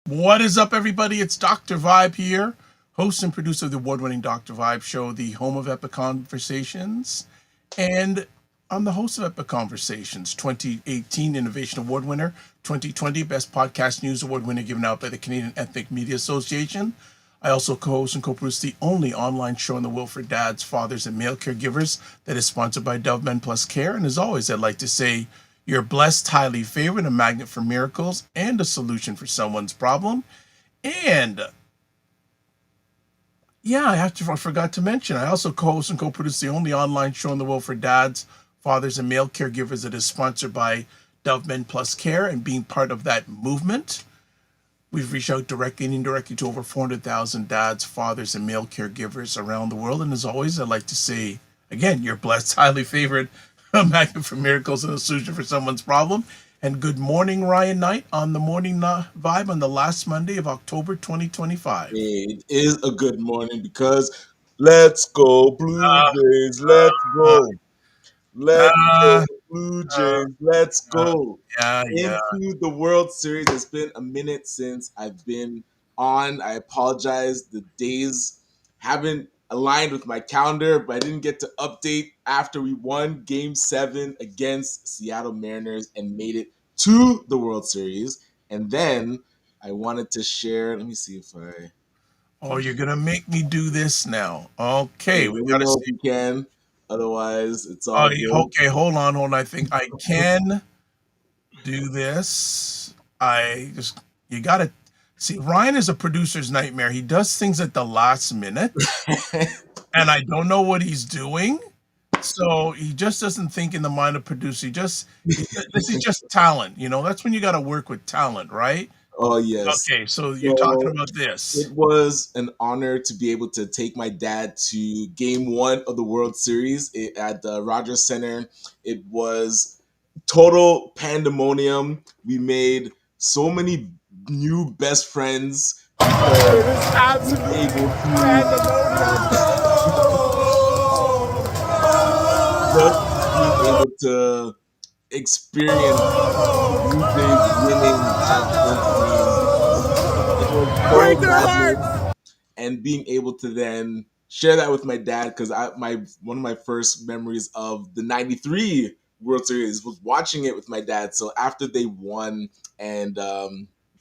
What is up, everybody? It's Dr. Vibe here, host and producer of the award-winning Dr. Vibe show, the home of Epic Conversations. And I'm the host of Epic Conversations, 2018 Innovation Award winner, 2020 Best Podcast News Award winner given out by the Canadian Ethnic Media Association. I also co-host and co-produce the only online show in the world for dads, fathers, and male caregivers that is sponsored by Dove Men Plus Care. And as always, I'd like to say you're blessed, highly favored, a magnet for miracles, and a solution for someone's problem. And yeah, I forgot to mention, I also co-host and co-produce the only online show in the world for dads, fathers, and male caregivers that is sponsored by Dove Men Plus Care. And being part of that movement, we've reached out directly and indirectly to over 400,000 dads, fathers, and male caregivers around the world. And as always, I'd like to say, again, you're blessed, highly favored, a magnet for miracles, and a solution for someone's problem. And good morning, Ryan Knight, on the morning vibe on the last Monday of October 2025. It is a good morning because let's go Blue Jays, let's Uh, go. Let's go uh, Blue uh, Jays, let's uh, go. yeah. Into the World Series. It's been a minute since I've been on. I apologize. The days haven't aligned with my calendar, but I didn't get to update after we won Game 7 against Seattle Mariners and made it to the World Series. And then I wanted to share, let me see if I Oh, you're going to make me do this now. Okay, we let me got to know if see. you can. Otherwise, it's Oh, all good. okay, hold on. I think I can do this. You got to see, Ryan is a producer's nightmare. He does things at the last minute, and I don't know what he's doing. So he just doesn't think in the mind of producer. This is just talent. That's when you got to work with talent, right? Oh, yes. Okay, so you're talking So about this. it was an honor to be able to take my dad to game one of the World Series at the Rogers Center. It was total pandemonium. We made so many new best friends because we were able to just being able to experience the Blue Jays winning that first game. It was so magic, and being able to then share that with my dad because I my one of my first memories of the '93 World Series was watching it with my dad. So after they won and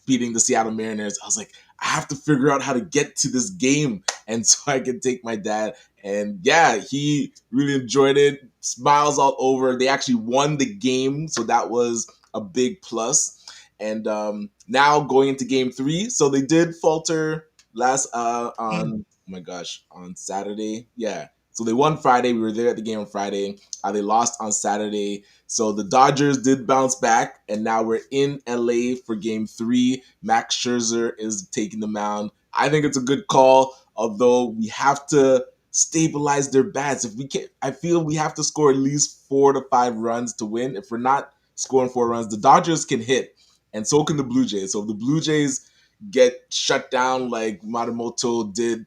beating the Seattle Mariners, I was like, I have to figure out how to get to this game, and so I could take my dad. And yeah, he really enjoyed it. Smiles all over. They actually won the game, so that was a big plus. And now going into game three, so they did falter last on oh my gosh, on Saturday. Yeah. So they won Friday. We were there at the game on Friday. They lost on Saturday. So the Dodgers did bounce back, and now we're in LA for game three. Max Scherzer is taking the mound. I think it's a good call, although we have to stabilize their bats. If we can, I feel we have to score at least 4 to 5 runs to win. If we're not scoring 4 runs, the Dodgers can hit, and so can the Blue Jays. So if the Blue Jays get shut down like Matsumoto did,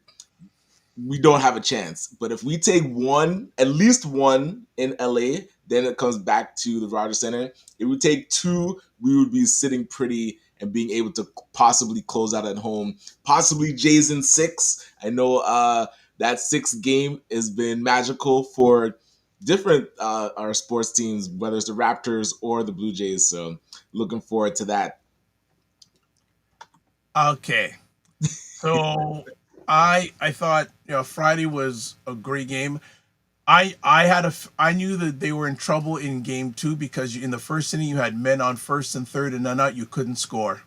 we don't have a chance. But if we take one, at least one in LA, then it comes back to the Rogers Center. If we take two, we would be sitting pretty and being able to possibly close out at home. Possibly Jays in six. I know that sixth game has been magical for different our sports teams, whether it's the Raptors or the Blue Jays. So looking forward to that. Okay, so I thought Friday was a great game. I knew that they were in trouble in game two because in the first inning you had men on first and third and none out. You couldn't score.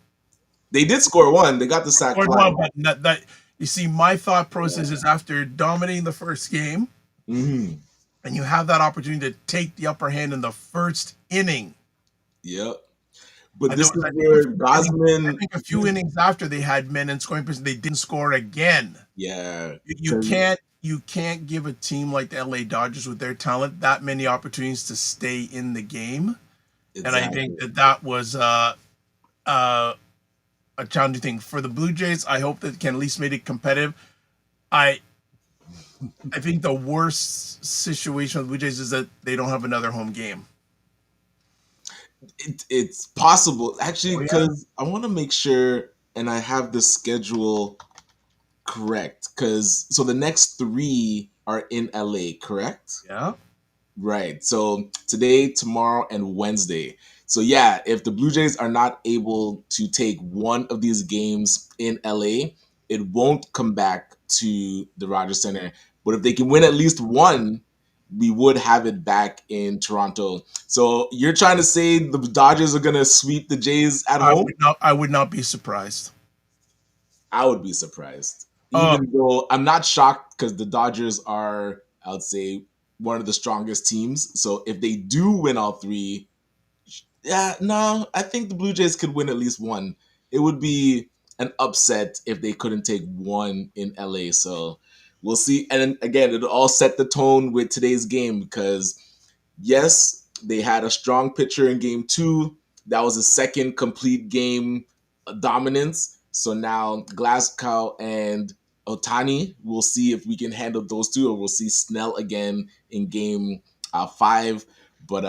They did score one. They got the sack Scored fly. one, but not that. You see, my thought process is after dominating the first game, Mm-hmm. and you have that opportunity to take the upper hand in the first inning. Yep. But And there this was, is where I Gosman, think a few innings after they had men in scoring position, they didn't score again. yeah, You can't give a team like the LA Dodgers with their talent that many opportunities to stay in the game. And I think exactly. that was uh, a challenging thing for the Blue Jays. I hope that can at least make it competitive. I I think the worst situation with the Blue Jays is that they don't have another home game. It's possible actually Oh yeah. because I want to make sure. and I have the schedule correct. Because so the next three are in LA, correct? Yeah. Right. So today, tomorrow, and Wednesday. So yeah, if the Blue Jays are not able to take one of these games in LA, it won't come back to the Rogers Center. But if they can win at least one, we would have it back in Toronto. So you're trying to say the Dodgers are gonna sweep the Jays at home? I would not be surprised. I would be surprised. Uh, Even though I'm not shocked because the Dodgers are, I would say, one of the strongest teams. So if they do win all three, yeah, no, I think the Blue Jays could win at least one. It would be an upset if they couldn't take one in LA. So we'll see. And then again, it'll all set the tone with today's game because yes, they had a strong pitcher in game two. That was a second complete game dominance. So now Glasgow and Otani, we'll see if we can handle those two, or we'll see Snell again in game five. But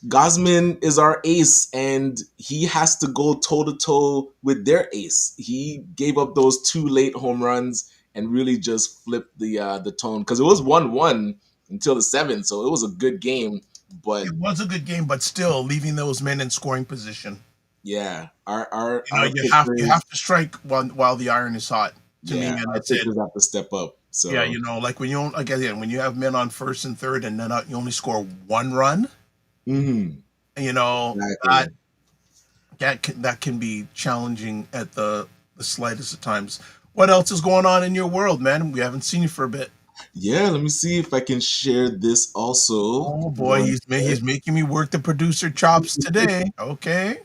Gosman is our ace, and he has to go toe to toe with their ace. He gave up those two late home runs and really just flipped the tone because it was 1-1 until the seventh, so it was a good game. But it was a good game, but still leaving those men in scoring position. yeah, our You know, our you pitchers, have to strike while the iron is hot. To me, yeah, and our that's it. pitchers have to step up. Yeah, So, like when again when you have men on first and third, and then you only score one run. mhm, You know exactly. that can be challenging at the slightest of times. What else is going on in your world, man? We haven't seen you for a bit. Yeah, let me see if I can share this also. Oh boy, One he's making me work the producer chops today. Okay,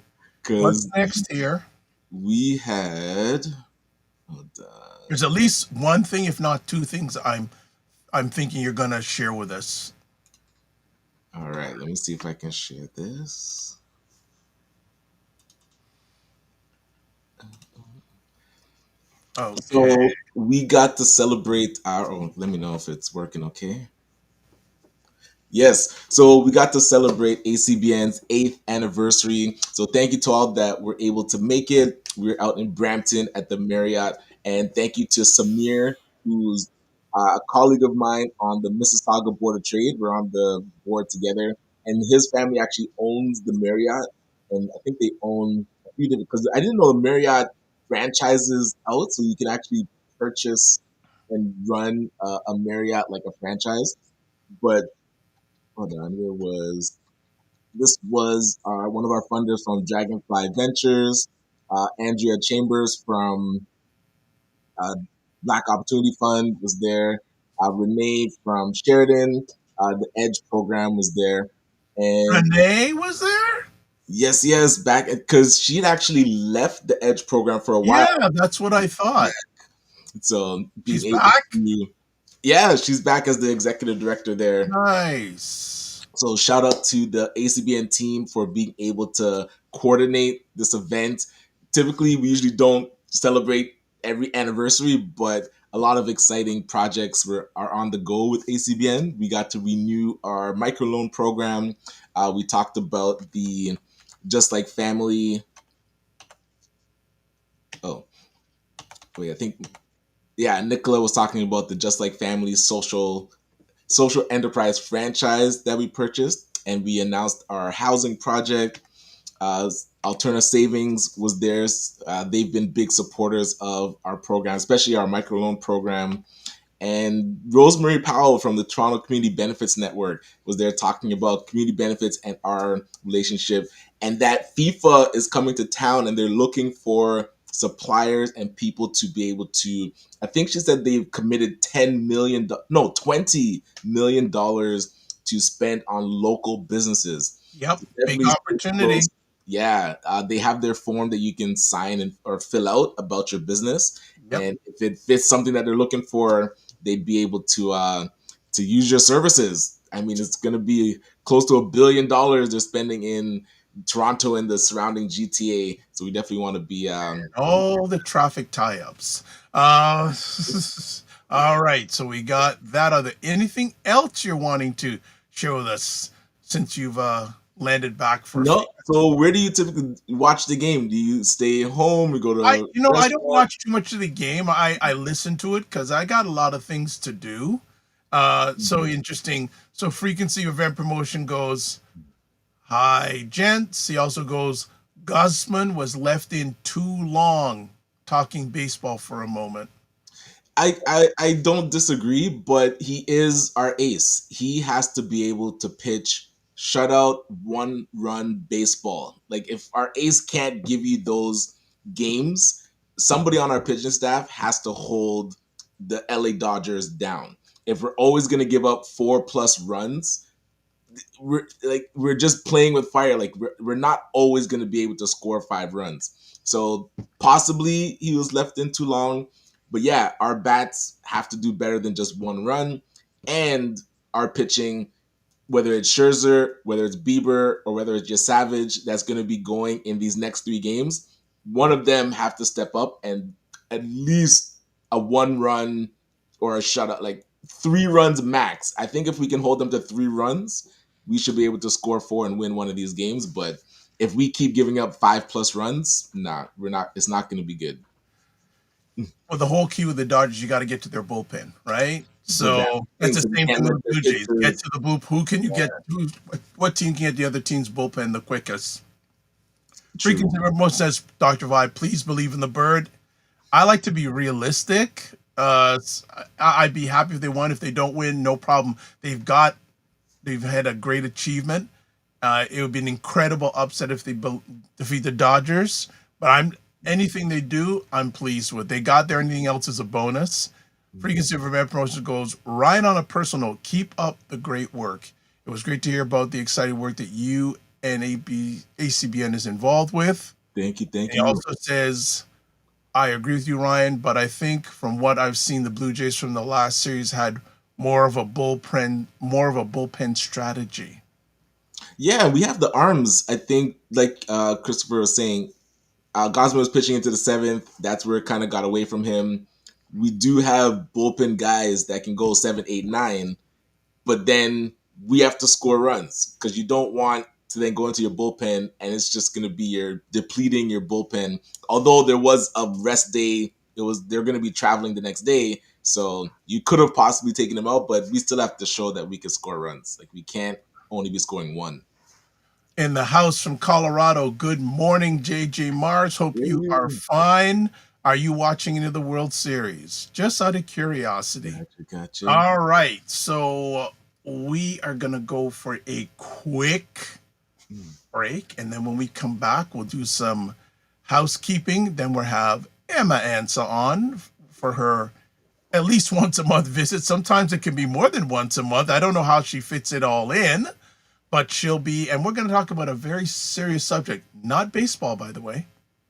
what's because next here? we had. Hold on. There's at least one thing, if not two things, I'm thinking you're gonna share with us. All right, let me see if I can share this. Okay. So we got to celebrate our. Oh, let me know if it's working. Okay. Yes. So we got to celebrate ACBN's eighth anniversary. So thank you to all that were able to make it. We're out in Brampton at the Marriott, and thank you to Samir, who's a colleague of mine on the Mississauga Board of Trade. We're on the board together, and his family actually owns the Marriott, and I think they own a few different. Because I didn't know the Marriott franchises out, so you can actually purchase and run a Marriott like a franchise. But hold on, this was one of our funders from Dragonfly Ventures, Andrea Chambers from uh, Black Opportunity Fund was there, Renee from Sheridan, the Edge program was there, and Renee was there. yes, yes, back because she'd actually left the Edge program for a while, Yeah, that's what I thought. so being She's able back. to, yeah, she's back as the executive director there. Nice. So shout out to the ACBN team for being able to coordinate this event. Typically, we usually don't celebrate every anniversary, but a lot of exciting projects are on the go with ACBN. We got to renew our microloan program. We talked about the Just Like Family. Oh, wait, I think, yeah, Nicola was talking about the Just Like Family social enterprise franchise that we purchased, and we announced our housing project. Alterna Savings was theirs. They've been big supporters of our program, especially our microloan program. And Rosemary Powell from the Toronto Community Benefits Network was there talking about community benefits and our relationship. And that FIFA is coming to town and they're looking for suppliers and people to be able to. I think she said they've committed $20 million to spend on local businesses. Yep, So big definitely stay opportunity. close. Yeah, they have their form that you can sign or fill out about your business, Yep. and if it fits something that they're looking for, they'd be able to use your services. I mean, it's going to be close to $1 billion they're spending in Toronto and the surrounding GTA. So we definitely want to be. All the traffic tie-ups. Uh, all right, so we got that other. Anything else you're wanting to share with us since you've landed back for a few. No. So where do you typically watch the game? Do you stay home? You go to a I don't restaurant? watch too much of the game. I listen to it because I got a lot of things to do. So interesting. So frequency event promotion goes, hi, gents. He also goes, Guzman was left in too long talking baseball for a moment. I don't disagree, but he is our ace. He has to be able to pitch shutout, one run baseball. Like if our ace can't give you those games, somebody on our pitching staff has to hold the LA Dodgers down. If we're always going to give up 4+ runs, we're just playing with fire. Like we're not always going to be able to score 5 runs. So possibly he was left in too long, but yeah, our bats have to do better than just 1 run, and our pitching, whether it's Scherzer, whether it's Bieber, or whether it's just Savage, that's going to be going in these next 3 games. One of them have to step up and at least a 1 run or a shutout, like 3 runs max. I think if we can hold them to 3 runs, we should be able to score 4 and win one of these games. But if we keep giving up 5+ runs, nah, we're not. It's not going to be good. Well, the whole key with the Dodgers, you got to get to their bullpen, right? So that So that's the we same can't thing let with the the Blue Jays. Get pitchers. to the blue. Who can you Yeah, get? What team can get the other team's bullpen the quickest? true. Freaking most says Dr. Vibe, please believe in the bird. I like to be realistic. I'd be happy if they won. If they don't win, no problem. They've had a great achievement. It would be an incredible upset if they defeat the Dodgers. But anything they do, I'm pleased with. They got there. Anything else is a bonus. Frequency of Event Promotion goes, Ryan, on a personal note, keep up the great work. It was great to hear about the exciting work that you and ACBN is involved with. Thank you. Thank He you. also says, I agree with you, Ryan, but I think from what I've seen, the Blue Jays from the last series had more of a bullpen strategy. Yeah, we have the arms. I think, like Christopher was saying, Gosman was pitching into the 7th. That's where it kind of got away from him. We do have bullpen guys that can go 7, 8, 9, but then we have to score runs because you don't want to then go into your bullpen and it's just going to be you're depleting your bullpen. Although there was a rest day, they're going to be traveling the next day, so you could have possibly taken them out, but we still have to show that we can score runs. Like we can't only be scoring 1. In the house from Colorado, good morning, JJ Mars. Hope you are fine. Are you watching any of the World Series? Just out of curiosity. Gotcha. All right, so we are going to go for a quick break, and then when we come back, we'll do some housekeeping. Then we'll have Emma Ansah on for her at least once a month visit. Sometimes it can be more than once a month. I don't know how she fits it all in, but she'll be, and we're going to talk about a very serious subject, not baseball, by the way.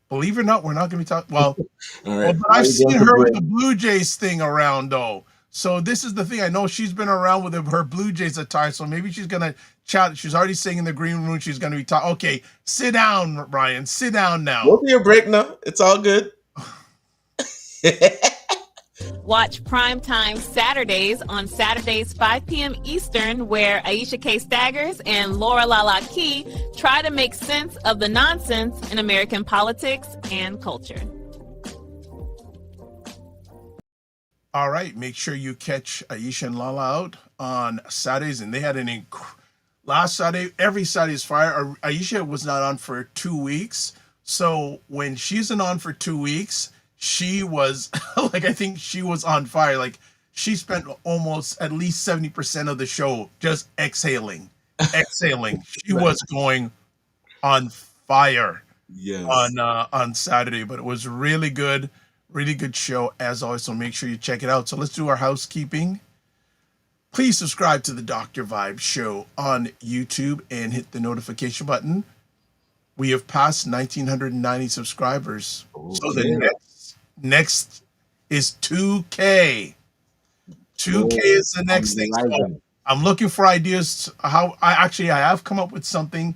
Believe it or not, we're not going to be talking. Well, All right. but I've seen her with the Blue Jays thing around, though. So this is the thing. I know she's been around with her Blue Jays at times, so maybe she's going to chat. She's already saying in the green room she's going to be talking. Okay, sit down, Ryan. Sit down now. We'll take a break now. It's all good. Watch Primetime Saturdays on Saturdays 5 p.m. Eastern, where Aisha K. Staggers and Laura Lala Key try to make sense of the nonsense in American politics and culture. All right, make sure you catch Aisha and Lala out on Saturdays, and they had last Saturday. Every Saturday is fire. Aisha was not on for 2 weeks, so when she's on for 2 weeks, she was like, I think she was on fire. Like she spent almost at least 70% of the show just exhaling. She was going on fire. Yes. On Saturday, but it was really good show as always. So make sure you check it out. So let's do our housekeeping. Please subscribe to the Dr. Vibe Show on YouTube and hit the notification button. We have passed 1,990 subscribers. Okay. So the next is 2K. 2K is the next thing. So I'm looking for ideas. I have come up with something.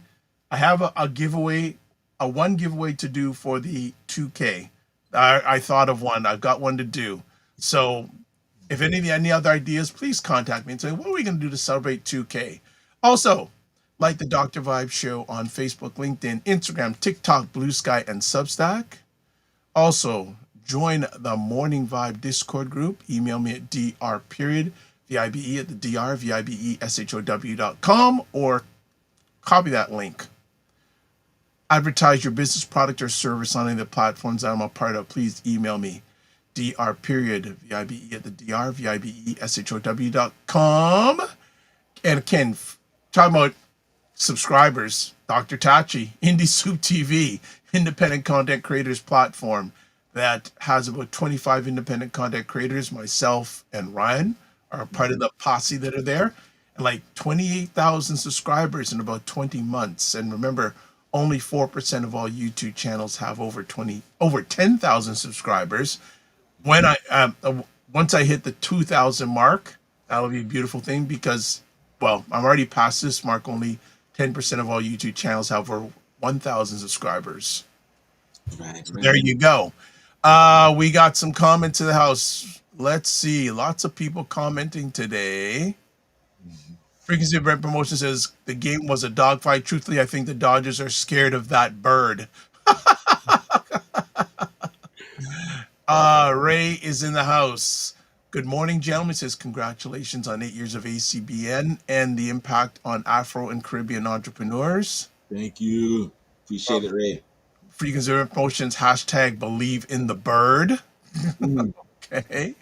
I have a giveaway, one giveaway to do for the 2K. I thought of one. I've got one to do. So if any other ideas, please contact me and say, what are we going to do to celebrate 2K? Also, Like the Dr. Vibe Show on Facebook, LinkedIn, Instagram, TikTok, Blue Sky, and Substack. Also, join the Morning Vibe Discord group. Email me at dr.vibe at the drvibeshow.com or copy that link. Advertise your business product or service on any of the platforms that I'm a part of. Please email me dr.vibe at the drvibeshow.com. And Ken, talking about subscribers, Dr. Tachi, Indie Soup TV, independent content creators platform that has about 25 independent content creators. Myself and Ryan are part of the posse that are there, and like 28,000 subscribers in about 20 months. And remember, only 4% of all YouTube channels have over 10,000 subscribers. When I once I hit the 2,000 mark, that'll be a beautiful thing because, well, I'm already past this mark. Only 10% of all YouTube channels have over 1,000 subscribers. Right, So there right. you go. We got some comments in the house. Let's see. Lots of people commenting today. Frequency of Brent Promotion says the game was a dogfight. Truthfully, I think the Dodgers are scared of that bird. Ray is in the house. Good morning, gentlemen. Says congratulations on 8 years of ACBN and the impact on Afro and Caribbean entrepreneurs. Thank you. Appreciate it, Ray. Frequency of Promotions hashtag believe in the bird. Mm. Okay.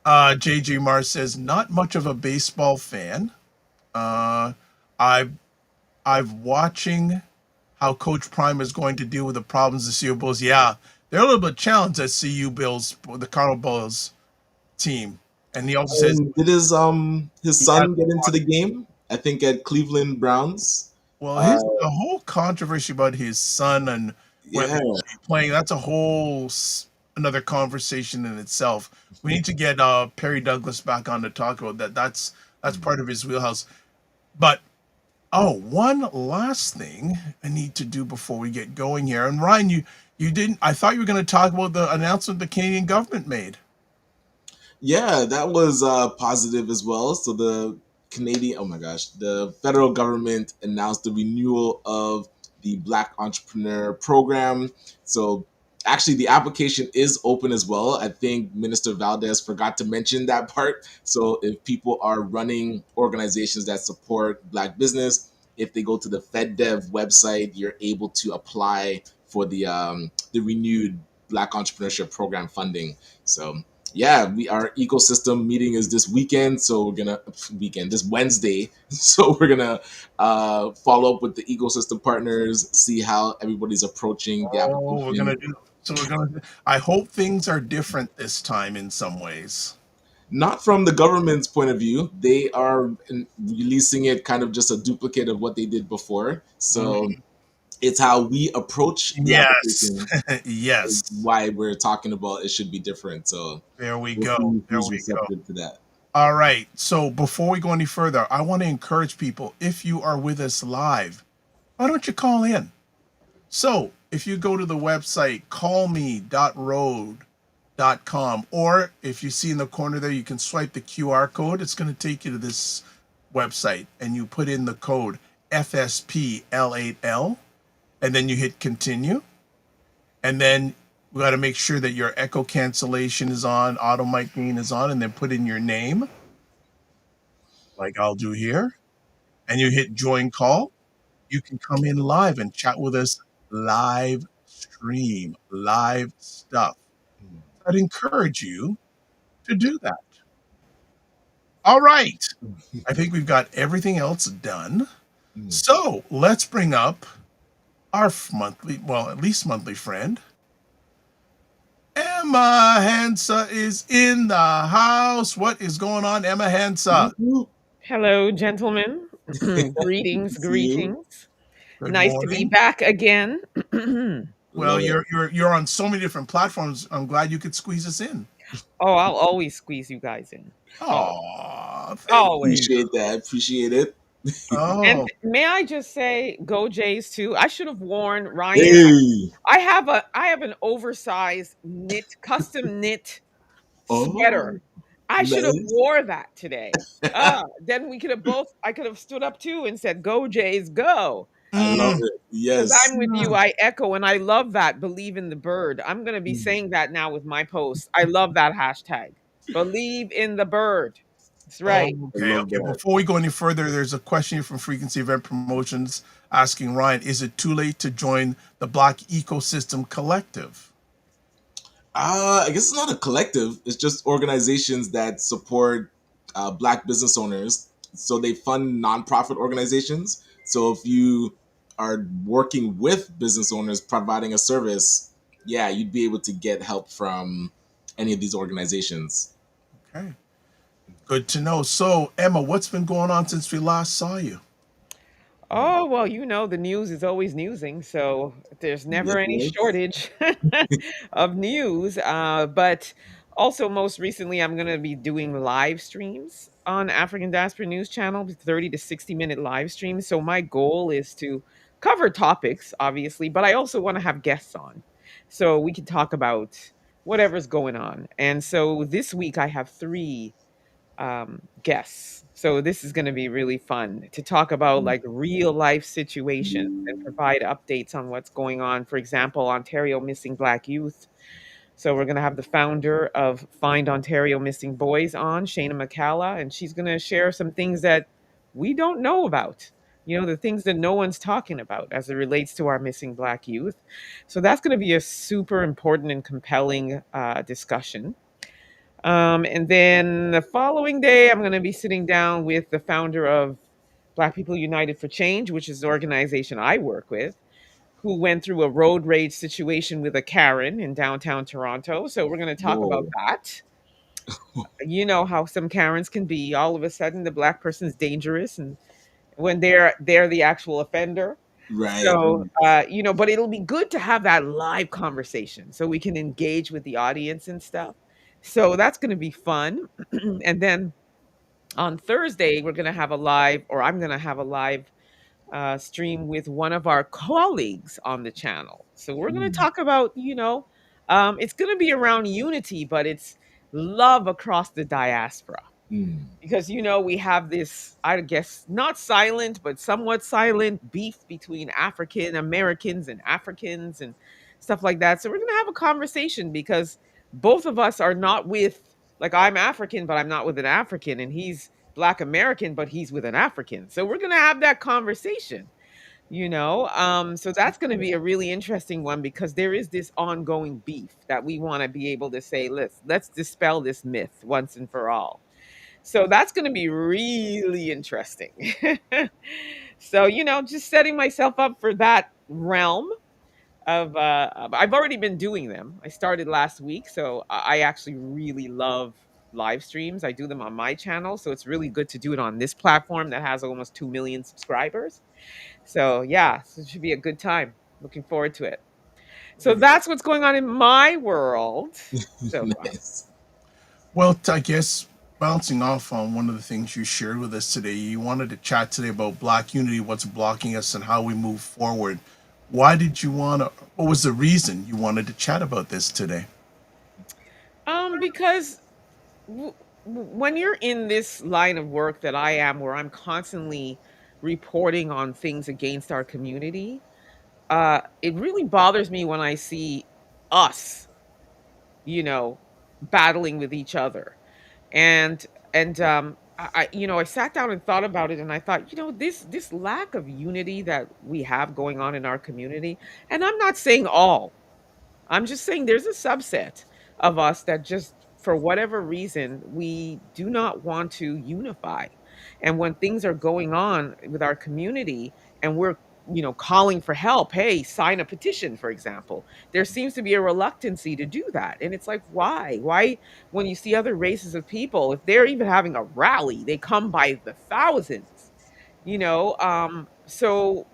JJ Mars says not much of a baseball fan. Uh, I've watching how Coach Prime is going to deal with the problems the CU Bulls. Yeah, they're a little bit challenged at CU Bills, the Cardinal Bulls team. And he also says Did his he had, son get into the game? I think at Cleveland Browns. well, Uh, his the whole controversy about his son and whether yeah. he'll be playing. That's a whole another conversation in itself. We need to get Perry Douglas back on to talk about that. That's part of his wheelhouse. But oh, one last thing I need to do before we get going here. And Ryan, you didn't. I thought you were going to talk about the announcement the Canadian government made. Yeah, that was positive as well. So the Canadian, oh my gosh, the federal government announced the renewal of the Black Entrepreneur Program. So actually, the application is open as well. I think Minister Valdez forgot to mention that part. So if people are running organizations that support Black business, if they go to the FedDev website, you're able to apply for the renewed Black Entrepreneurship Program funding. So yeah, our ecosystem meeting is this weekend, so we're gonna this Wednesday. So we're gonna follow up with the ecosystem partners, see how everybody's approaching the Oh, we're application. gonna do. So we're gonna. I hope things are different this time in some ways. Not from the government's point of view, they are releasing it kind of just a duplicate of what they did before. So Mm, it's how we approach the yes, application is yes. why we're talking about it should be different. So There we we'll go. see There who's we go. receptive to that. All right. So before we go any further, I want to encourage people. If you are with us live, why don't you call in? So if you go to the website callme.road.com, or if you see in the corner there, you can swipe the QR code. It's going to take you to this website, and you put in the code FSPL8L, and then you hit continue. And then we got to make sure that your echo cancellation is on, auto mic gain is on, and then put in your name, like I'll do here, and you hit join call. You can come in live and chat with us live stream, live stuff. I'd encourage you to do that. All right. I think we've got everything else done. Mm. So let's bring up our monthly, well, at least monthly friend. Emma Ansah is in the house. What is going on, Emma Ansah? Hello, gentlemen. Good to Greetings, see you. greetings. Good Nice to be morning. back again. Oh, Well, Love it. you're on so many different platforms. I'm glad you could squeeze us in. I'll always squeeze you guys in. Oh, Oh, thank always. you. Appreciate that. Appreciate it. And Oh, may I just say, go Jays too. I should have worn Ryan. Hey. I have an oversized custom knit Oh. sweater I should have Nice. wore that today. Then we could have both. I could have stood up too and said, "Go Jays, go!" I love Mm, it. Because Yes. I'm with you. I echo and I love that. Believe in the bird. I'm going to be Mm. saying that now with my posts. I love that hashtag. Believe in the bird. That's right. I okay, love okay. that. Before we go any further, there's a question here from Frequency Event Promotions asking Ryan, is it too late to join the Black Ecosystem Collective? I guess it's not a collective. It's just organizations that support Black business owners. So they fund nonprofit organizations. So if you are working with business owners providing a service, yeah, you'd be able to get help from any of these organizations. Okay, good to know. So, Emma, what's been going on since we last saw you? Oh, well, the news is always newsing, so there's Yes, never any yes. shortage of news. But also, most recently, I'm going to be doing live streams on African Diaspora News Channel, 30 to 60-minute live streams. So my goal is to cover topics, obviously, but I also want to have guests on so we can talk about whatever's going on. And so this week, I have three guests. So this is going to be really fun to talk about like real life situations and provide updates on what's going on. For example, Ontario Missing Black Youth. So we're going to have the founder of Find Ontario Missing Boys on, Shayna McCalla, and she's going to share some things that we don't know about. The things that no one's talking about as it relates to our missing Black youth. So that's going to be a super important and compelling discussion. And then the following day, I'm going to be sitting down with the founder of Black People United for Change, which is the organization I work with, who went through a road rage situation with a Karen in downtown Toronto. So we're going to talk about Whoa. that. You know how some Karens can be. All of a sudden, the Black person's dangerous, and when they're the actual offender. Right. So, but it'll be good to have that live conversation so we can engage with the audience and stuff. So that's going to be fun. And then on Thursday, we're going to have a live, or I'm going to have a live stream with one of our colleagues on the channel. So we're going to Mm. talk about, it's going to be around unity, but it's love across the diaspora Mm. because we have this, I guess, not silent but somewhat silent beef between African Americans and Africans and stuff like that. So we're going to have a conversation because both of us are not with, like, I'm African but I'm not with an African, and he's Black American but he's with an African. So we're going to have that conversation. So that's going to be a really interesting one because there is this ongoing beef that we want to be able to say, let's dispel this myth once and for all. So that's going to be really interesting. So, just setting myself up for that realm of I've already been doing them. I started last week, so I actually really love live streams. I do them on my channel, so it's really good to do it on this platform that has almost 2 million subscribers. So, yeah, so it should be a good time. Looking forward to it. So that's what's going on in my world so far. Nice. Well, I guess bouncing off on one of the things you shared with us today, you wanted to chat today about Black unity, what's blocking us, and how we move forward. Why did you want to? What was the reason you wanted to chat about this today? Because when you're in this line of work that I am, where I'm constantly reporting on things against our community, it really bothers me when I see us, you know, battling with each other. And I sat down and thought about it, and I thought, this lack of unity that we have going on in our community, and I'm not saying all. I'm just saying there's a subset of us that just, for whatever reason, we do not want to unify. And when things are going on with our community and we're, calling for help, hey, sign a petition, for example, there seems to be a reluctancy to do that. And it's like, why? Why, when you see other races of people, if they're even having a rally, they come by the thousands, so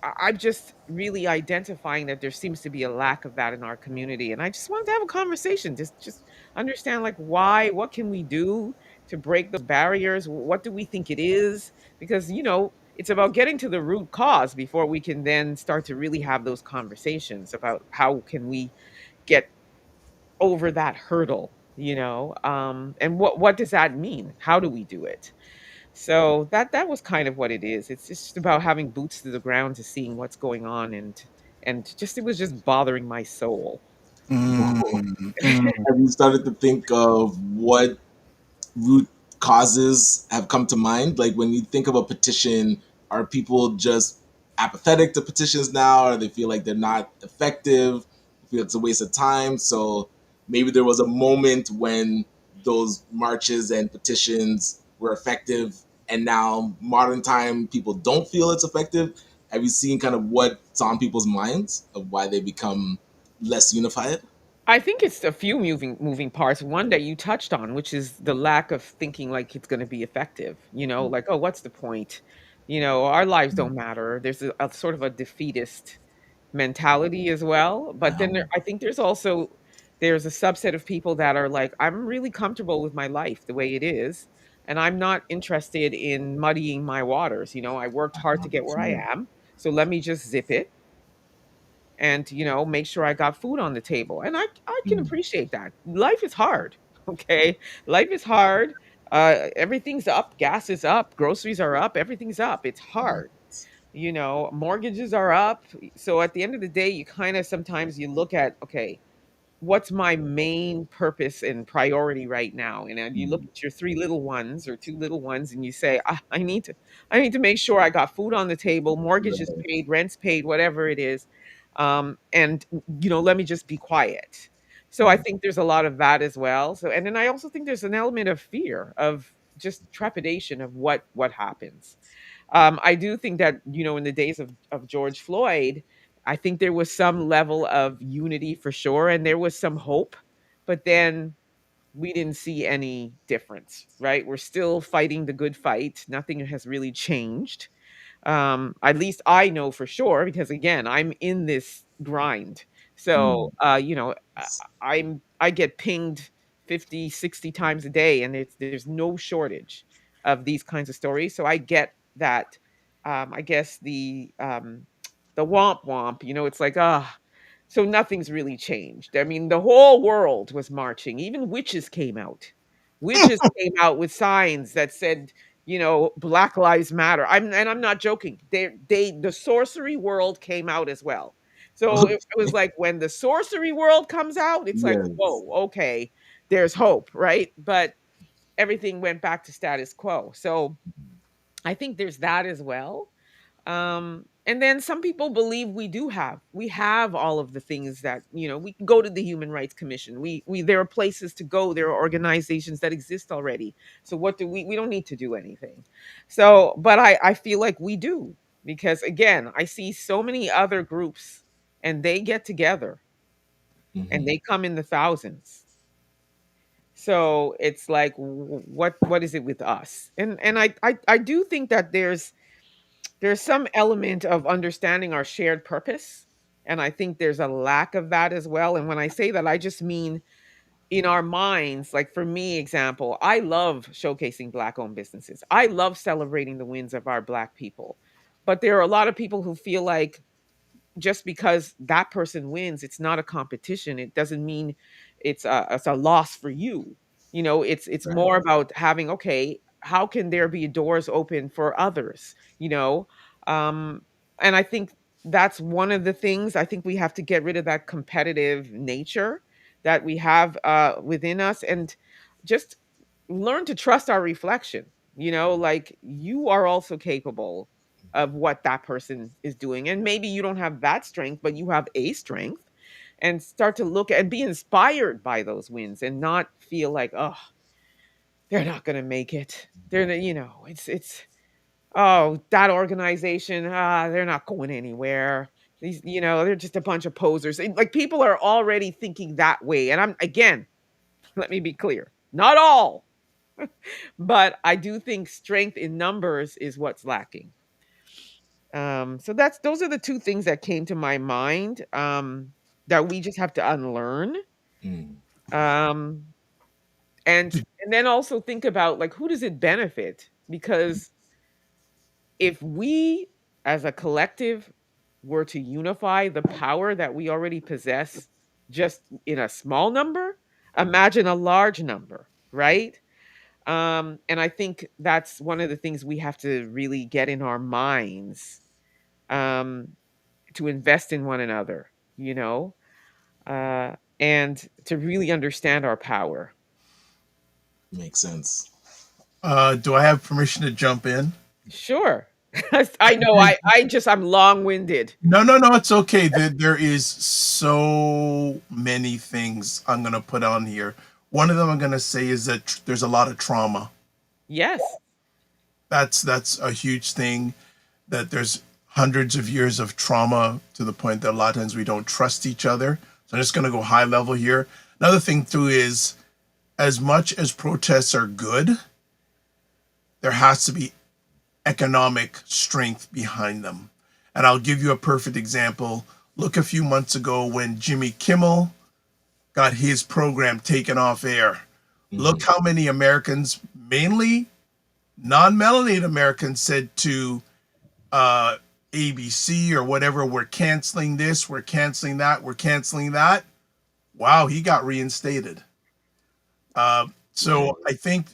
I'm just really identifying that there seems to be a lack of that in our community, and I just wanted to have a conversation, just understand, like, why, what can we do to break those barriers? What do we think it is? Because it's about getting to the root cause before we can then start to really have those conversations about how can we get over that hurdle. And what does that mean? How do we do it? So that was kind of what it is. It's just about having boots to the ground to seeing what's going on, and just it was just bothering my soul. Mm, mm. Have you started to think of what root causes have come to mind? Like when you think of a petition, are people just apathetic to petitions now, or they feel like they're not effective, feel it's a waste of time? So maybe there was a moment when those marches and petitions were effective, and now modern time people don't feel it's effective. Have you seen kind of what's on people's minds of why they become less unified? I think it's a few moving parts. One that you touched on, which is the lack of thinking like it's going to be effective. Like, oh, what's the point? Our lives don't matter. There's a sort of a defeatist mentality as well. But then I think there's a subset of people that are like, I'm really comfortable with my life the way it is, and I'm not interested in muddying my waters. I worked hard to get where I am, so let me just zip it and make sure I got food on the table. And I can appreciate that. Life is hard. Okay, life is hard. Everything's up, gas is up, groceries are up, everything's up. It's hard. Mortgages are up. So at the end of the day, you kind of sometimes you look at, okay, what's my main purpose and priority right now? And then you look at your three little ones or two little ones and you say, I need to make sure I got food on the table, mortgage is paid, rent's paid, whatever it is. And let me just be quiet. So I think there's a lot of that as well. So, and then I also think there's an element of fear, of just trepidation of what happens. I do think that, in the days of George Floyd, I think there was some level of unity for sure, and there was some hope, but then we didn't see any difference, right? We're still fighting the good fight. Nothing has really changed. At least I know for sure, because again, I'm in this grind. So, I get pinged 50, 60 times a day, and there's no shortage of these kinds of stories. So I get that. I guess the womp womp, it's like, so nothing's really changed. I mean, the whole world was marching. Even witches came out. Witches came out with signs that said, Black Lives Matter. I'm not joking. The sorcery world came out as well. So it was like when the sorcery world comes out, it's like, Yes. whoa, okay, there's hope, right? But everything went back to status quo. So I think there's that as well. And then some people believe we have all of the things that, we can go to the Human Rights Commission. We there are places to go, there are organizations that exist already. So what do we don't need to do anything. So, but I feel like we do, because again, I see so many other groups, and they get together and Hmm. they come in the thousands. So it's like, what is it with us? And I do think that there's some element of understanding our shared purpose. And I think there's a lack of that as well. And when I say that, I just mean in our minds. Like for me, example, I love showcasing Black owned businesses. I love celebrating the wins of our Black people. But there are a lot of people who feel like just because that person wins, it's not a competition. It doesn't mean it's a loss for you. It's Right. more about having, okay, how can there be doors open for others? Um, and I think that's one of the things. I think we have to get rid of that competitive nature that we have within us, and just learn to trust our reflection. Like you are also capable of what that person is doing. And maybe you don't have that strength, but you have a strength, and start to look and be inspired by those wins and not feel like, oh, they're not going to make it. It's, oh, that organization, they're not going anywhere. These, they're just a bunch of posers. Like people are already thinking that way. And again, let me be clear, not all, but I do think strength in numbers is what's lacking. So those are the two things that came to my mind, that we just have to unlearn. Mm. Um, and then also think about, like, who does it benefit? Because if we as a collective were to unify the power that we already possess just in a small number, Imagine a large number, right? And I think that's one of the things we have to really get in our minds, um, to invest in one another, you know, and to really understand our power. Makes sense. Do I have permission to jump in? Sure. I know I'm long-winded. No, no, no. It's okay. There is so many things I'm going to put on here. One of them I'm going to say is that there's a lot of trauma. Yes. That's a huge thing. That there's hundreds of years of trauma to the point that a lot of times we don't trust each other. So I'm just going to go high level here. Another thing too is, as much as protests are good, there has to be economic strength behind them. And I'll give you a perfect example. Look a few months ago when Jimmy Kimmel got his program taken off air. Mm-hmm. Look how many Americans, mainly non-melanated Americans, said to ABC or whatever, we're canceling this, we're canceling that, we're canceling that. Wow, he got reinstated. So I think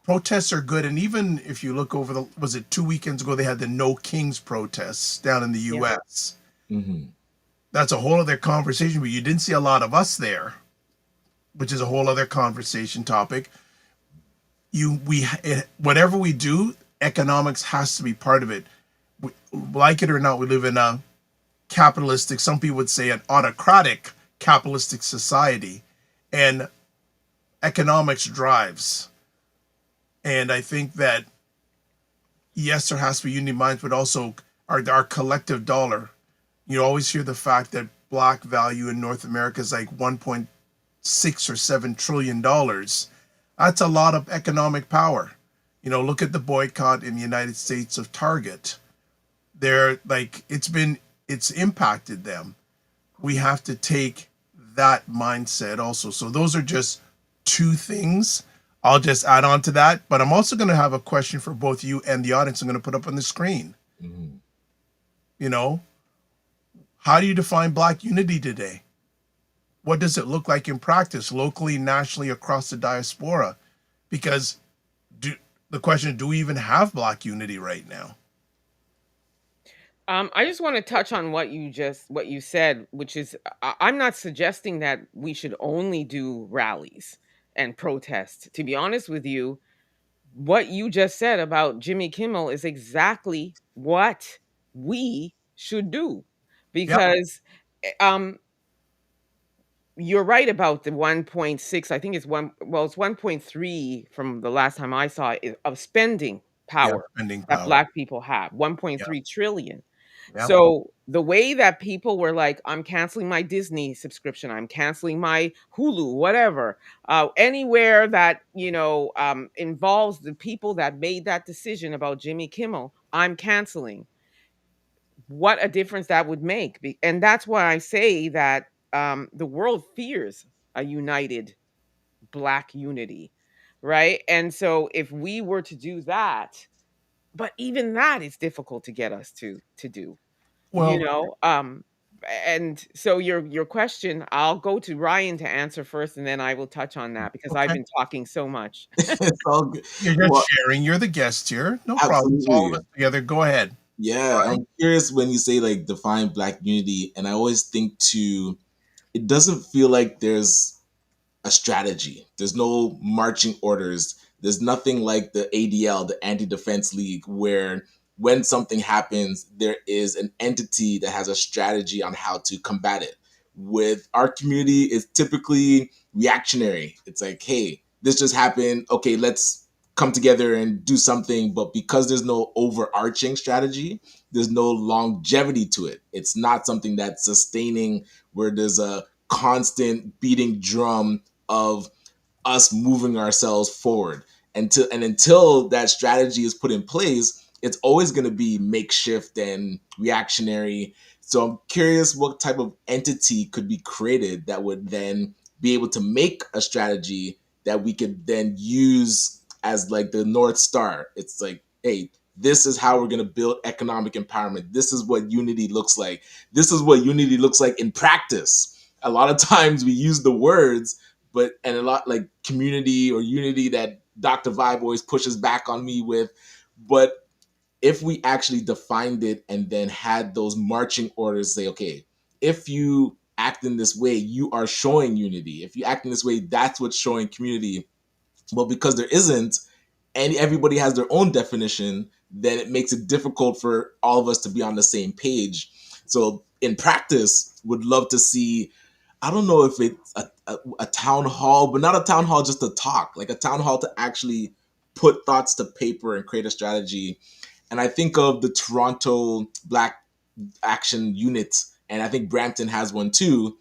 protests are good. And even if you look over was it 2 weekends ago, they had the No Kings protests down in the Yeah. US. Mm-hmm. That's a whole other conversation, but you didn't see a lot of us there, which is a whole other conversation topic. Whatever we do, economics has to be part of it. Like it or not, we live in a capitalistic, some people would say an autocratic capitalistic society, and economics drives. And I think that, yes, there has to be unity of minds, but also our collective dollar. You always hear the fact that black value in North America is like 1.6 or $7 trillion. That's a lot of economic power. Look at the boycott in the United States of Target. They're like, it's impacted them. We have to take that mindset also. So those are just two things. I'll just add on to that, but I'm also going to have a question for both you and the audience. I'm going to put up on the screen. Mm-hmm. How do you define Black unity today? What does it look like in practice, locally, nationally, across the diaspora? Because the question is, do we even have Black unity right now? I just want to touch on what you said, which is I'm not suggesting that we should only do rallies and protests. To be honest with you, what you just said about Jimmy Kimmel is exactly what we should do, Yep. because um you're right about the 1.6. I think it's it's 1.3 from the last time I saw it, of spending Yeah. power Spending that power. black people have, Yeah. 1.3 trillion. Yeah. So the way that people were like, I'm canceling my Disney subscription, I'm canceling my Hulu, whatever, anywhere that, involves the people that made that decision about Jimmy Kimmel, I'm canceling. What a difference that would make. And that's why I say that the world fears a united black unity, right? And so if we were to do that, but even that is difficult to get us to do, you Well, know and so your question, I'll go to Ryan to answer first, and then I will touch on that because I've okay. been talking so much. It's all good. You're just Well, sharing. You're the guest here. No problem. It's all of absolutely. us together. Go ahead. Yeah, Right? I'm curious when you say like define Black unity, and I always think to it doesn't feel like there's a strategy. There's no marching orders. There's nothing like the ADL, the Anti Defense League, where when something happens, there is an entity that has a strategy on how to combat it. With our community, it's typically reactionary. It's like, hey, this just happened. Okay, let's come together and do something. But because there's no overarching strategy, there's no longevity to it. It's not something that's sustaining where there's a constant beating drum of us moving ourselves forward. Until that strategy is put in place, it's always going to be makeshift and reactionary. So I'm curious what type of entity could be created that would then be able to make a strategy that we could then use as like the North Star. It's like, hey, this is how we're going to build economic empowerment. This is what unity looks like. This is what unity looks like in practice. A lot of times we use the words, but and a lot like community or unity that Dr. Vibe always pushes back on me with. But if we actually defined it and then had those marching orders say, okay, if you act in this way, you are showing unity. If you act in this way, that's what's showing community. But because there isn't, and everybody has their own definition, then it makes it difficult for all of us to be on the same page. So in practice, would love to see, I don't know if it's a town hall, but not a town hall just to talk, like a town hall to actually put thoughts to paper and create a strategy. And I think of the Toronto Black Action Unit, and I think Brampton has one too,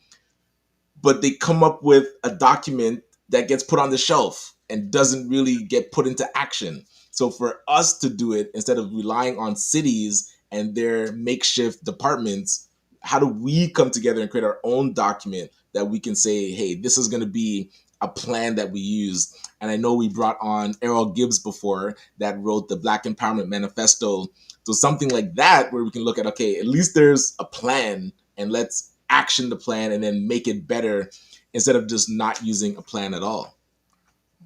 but they come up with a document that gets put on the shelf and doesn't really get put into action. So for us to do it, instead of relying on cities and their makeshift departments, how do we come together and create our own document that we can say, hey, this is going to be a plan that we use? And I know we brought on Errol Gibbs before that wrote the Black Empowerment Manifesto. So something like that where we can look at, okay, at least there's a plan, and let's action the plan and then make it better instead of just not using a plan at all.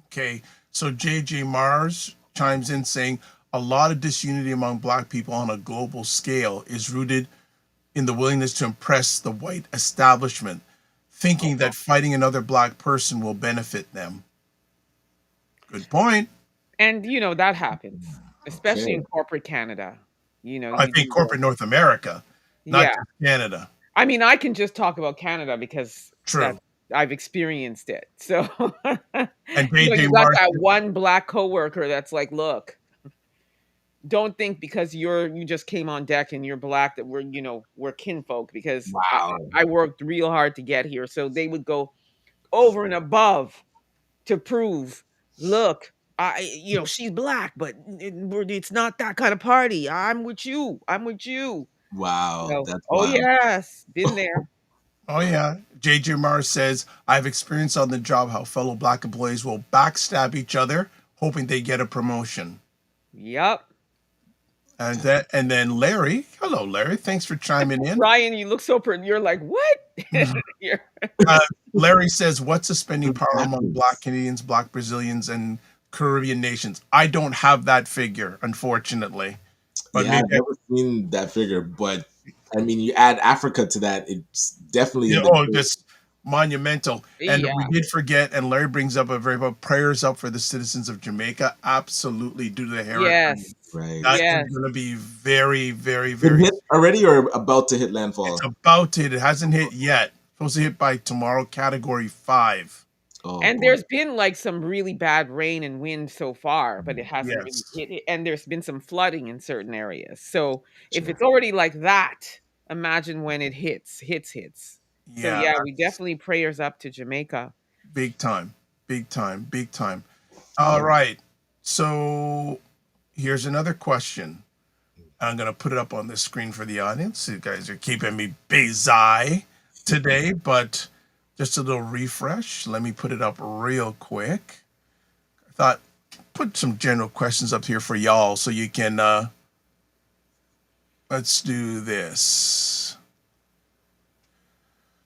Okay, so JJ Mars chimes in saying a lot of disunity among Black people on a global scale is rooted in the willingness to impress the white establishment, thinking that fighting another Black person will benefit them. Good point. And that happens, especially Okay. in corporate Canada. I You think do the corporate North America, not yeah. just Canada. I mean, I can just talk about Canada because that True. I've experienced it. So, And JJ you got Mars, that one Black coworker that's like, "Look, don't think because you just came on deck and you're Black that we're kinfolk, because Wow. I worked real hard to get here." So they would go over and above to prove, "Look, she's Black, but it's not that kind of party. I'm with you. I'm with you." Wow. So, That's oh wild. yes, been there. oh yeah, JJ Mars says, I've experienced on the job how fellow Black employees will backstab each other, hoping they get a promotion. Yep. And then Larry, hello Larry, thanks for chiming in. Ryan, you look so pretty. You're like, what? You're- Uh, Larry says, what's the spending Good power among Black practice. Canadians, Black Brazilians, and Caribbean nations? I don't have that figure, unfortunately. But Yeah, maybe I've never seen that figure, but I mean, you add Africa to that, it's definitely yeah, in the oh, just monumental. And yeah. we did forget, and Larry brings up a very good prayers up for the citizens of Jamaica. Absolutely, due to the hurricane. Yes. right. That is Yes. going to be very, very, It very. hit already or about to hit It's landfall? about to hit. It hasn't hit yet. Supposed to hit by tomorrow, category 5. Oh And boy. there's been like some really bad rain and wind so far, but it hasn't really Yes. hit it. And there's been some flooding in certain areas. So if Sure. it's already like that, imagine when it hits. So Yeah, yeah, we that's definitely prayers up to Jamaica. big time. Big time. Big time. All Yeah. right. So here's another question. I'm going to put it up on the screen for the audience. You guys are keeping me busy today, but just a little refresh. Let me put it up real quick. I thought put some general questions up here for y'all so you can let's do this.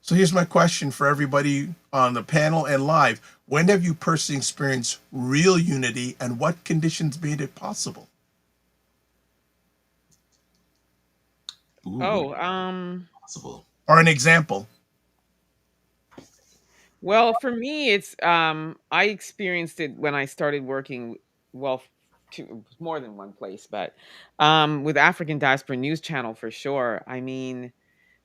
So here's my question for everybody on the panel and live. When have you personally experienced real unity and what conditions made it possible? Ooh, what Oh, is possible? Or an example? well, for me, it's I experienced it when I started working. Well, more than one place, but with African Diaspora News Channel for sure. I mean,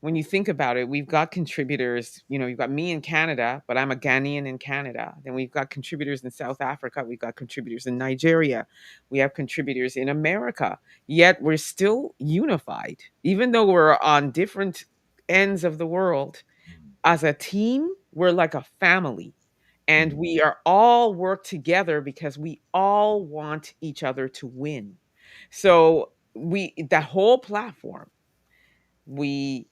when you think about it, we've got contributors. You've got me in Canada, but I'm a Ghanaian in Canada. Then we've got contributors in South Africa. We've got contributors in Nigeria. We have contributors in America. Yet we're still unified, even though we're on different ends of the world. As a team, we're like a family, and Mm, we are all work together because we all want each other to win. So we that whole platform, we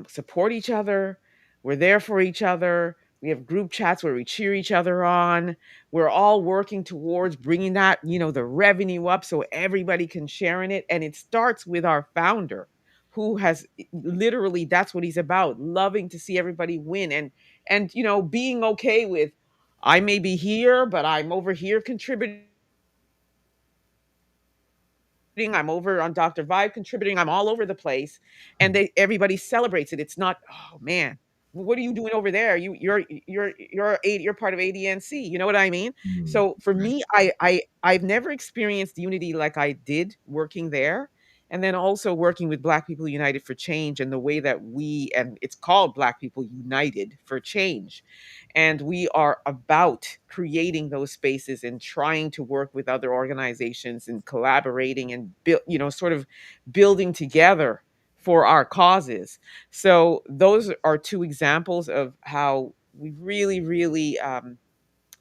support each other. We're there for each other. We have group chats where we cheer each other on. We're all working towards bringing that, the revenue up so everybody can share in it. And it starts with our founder, who has literally, that's what he's about, loving to see everybody win, and being okay with, I may be here, but I'm over here contributing. I'm over on Dr. Vibe contributing. I'm all over the place, and everybody celebrates it. It's not, oh man, what are you doing over there? You're part of ADNC. You know what I mean? Mm. So for Right. me, I've never experienced unity like I did working there, and then also working with Black People United for Change, and the way that and it's called Black People United for Change, and we are about creating those spaces and trying to work with other organizations and collaborating and build, sort of building together for our causes. So those are two examples of how we really, really,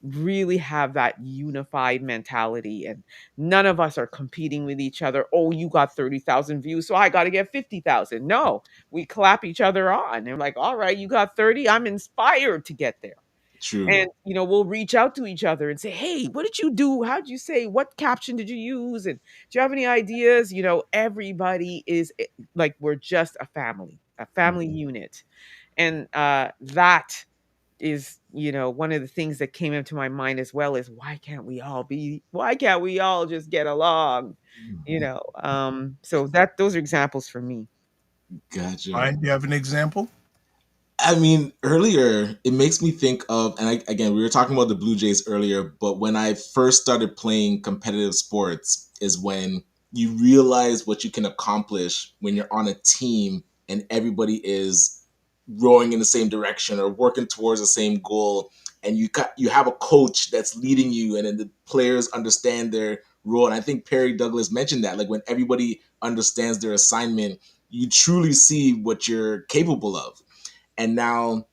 really have that unified mentality, and none of us are competing with each other. Oh, you got 30,000 views, so I got to get 50,000. No, we clap each other on and like, all right, you got 30, I'm inspired to get there. True. And, we'll reach out to each other and say, "Hey, what did you do? How did you say? What caption did you use? And do you have any ideas?" Everybody is like, we're just a family Mhm. unit. And that is, one of the things that came into my mind as well, is why can't we all just get along? So those are examples for me. Gotcha. Ryan, do you have an example? I mean, earlier it makes me think of, and again, we were talking about the Blue Jays earlier, but when I first started playing competitive sports is when you realize what you can accomplish when you're on a team and everybody is rowing in the same direction or working towards the same goal, and you have a coach that's leading you, and then the players understand their role. And I think Perry Douglas mentioned that, like when everybody understands their assignment, you truly see what you're capable of. And now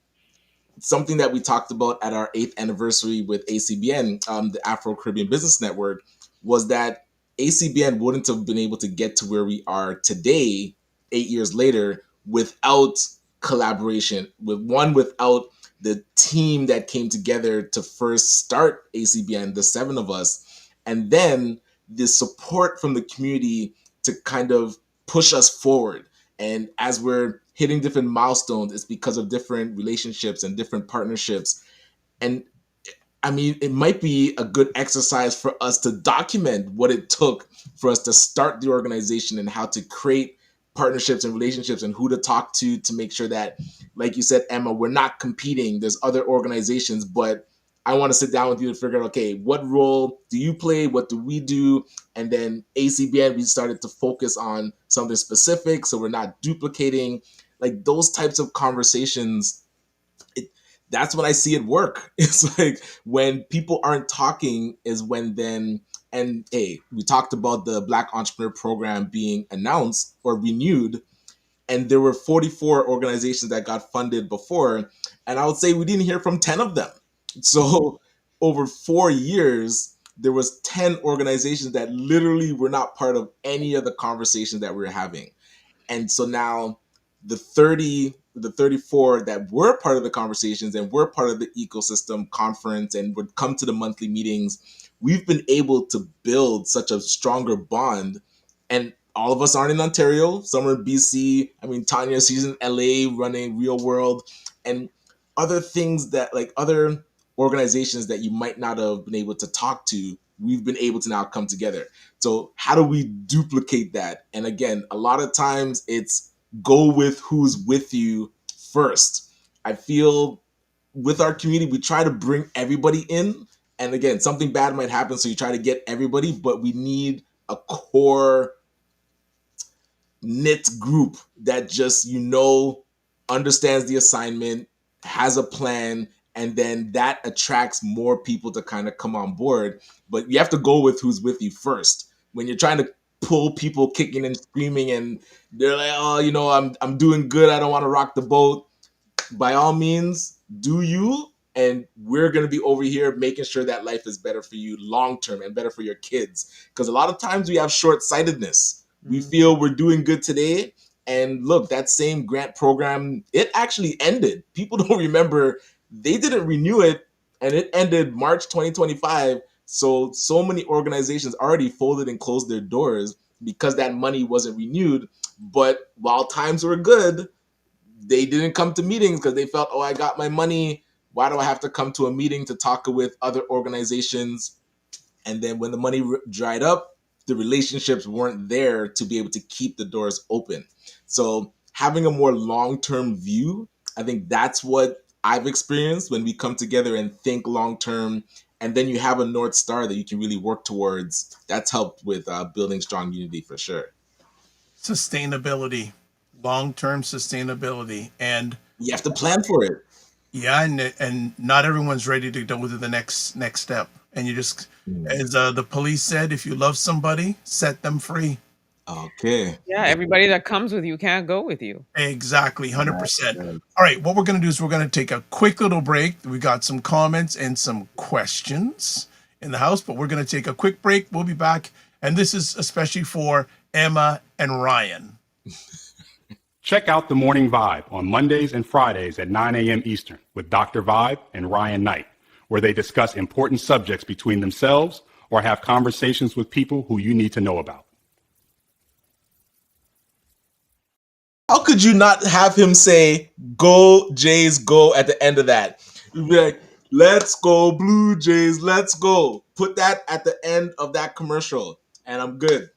something that we talked about at our 8th anniversary with ACBN, the Afro Caribbean Business Network, was that ACBN wouldn't have been able to get to where we are today, 8 years later, without collaboration, without the team that came together to first start ACBN, the 7 of us, and then the support from the community to kind of push us forward. And as we're hitting different milestones, it's because of different relationships and different partnerships. And I mean, it might be a good exercise for us to document what it took for us to start the organization and how to create partnerships and relationships and who to talk to make sure that, like you said, Emma, we're not competing. There's other organizations, but I want to sit down with you to figure out, okay, what role do you play? What do we do? And then ACBN, we started to focus on something specific so we're not duplicating. Like those types of conversations, it, that's when I see it work. It's like when people aren't talking is when then, and hey, we talked about the Black Entrepreneur Program being announced or renewed, and there were 44 organizations that got funded before, and I would say we didn't hear from 10 of them. So over 4 years, there was 10 organizations that literally were not part of any of the conversations that we were having. And so now the 34 that were part of the conversations and were part of the ecosystem conference and would come to the monthly meetings, we've been able to build such a stronger bond. And all of us aren't in Ontario. Some are in BC. I mean, Tanya, she's in LA running Real World and other things that, like other organizations that you might not have been able to talk to, we've been able to now come together. So how do we duplicate that? And again, a lot of times it's go with who's with you first. I feel with our community, we try to bring everybody in. And again, something bad might happen, so you try to get everybody, but we need a core knit group that just, understands the assignment, has a plan, and then that attracts more people to kind of come on board. But you have to go with who's with you first. When you're trying to pull people kicking and screaming and they're like, oh, I'm doing good, I don't want to rock the boat, by all means, do you. And we're going to be over here making sure that life is better for you long term and better for your kids. Because a lot of times we have short sightedness. We Mm. feel we're doing good today. And look, that same grant program, it actually ended. People don't remember, they didn't renew it, and it ended March 2025. So many organizations already folded and closed their doors because that money wasn't renewed. But while times were good, they didn't come to meetings because they felt, oh, I got my money, Why do I have to come to a meeting to talk with other organizations? And then when the money dried up, the relationships weren't there to be able to keep the doors open. So having a more long-term view, I think that's what I've experienced when we come together and think long-term, and then you have a North Star that you can really work towards. That's helped with building strong unity for sure. Sustainability, long-term sustainability, and You have to plan for it. yeah, and not everyone's ready to go to the next step. And you just, Mm. as the police said, if you love somebody, set them free. Okay. Yeah, everybody that comes with you can't go with you. Exactly, 100%. Right. All right, what we're going to do is we're going to take a quick little break. We got some comments and some questions in the house, but we're going to take a quick break. We'll be back, and this is especially for Emma and Ryan. Check out The Morning Vibe on Mondays and Fridays at 9 a.m. Eastern with Dr. Vibe and Ryan Knight, where they discuss important subjects between themselves or have conversations with people who you need to know about. How could you not have him say "Go Jays, go" at the end of that? You'd be like, "Let's go Blue Jays, let's go." Put that at the end of that commercial, and I'm good.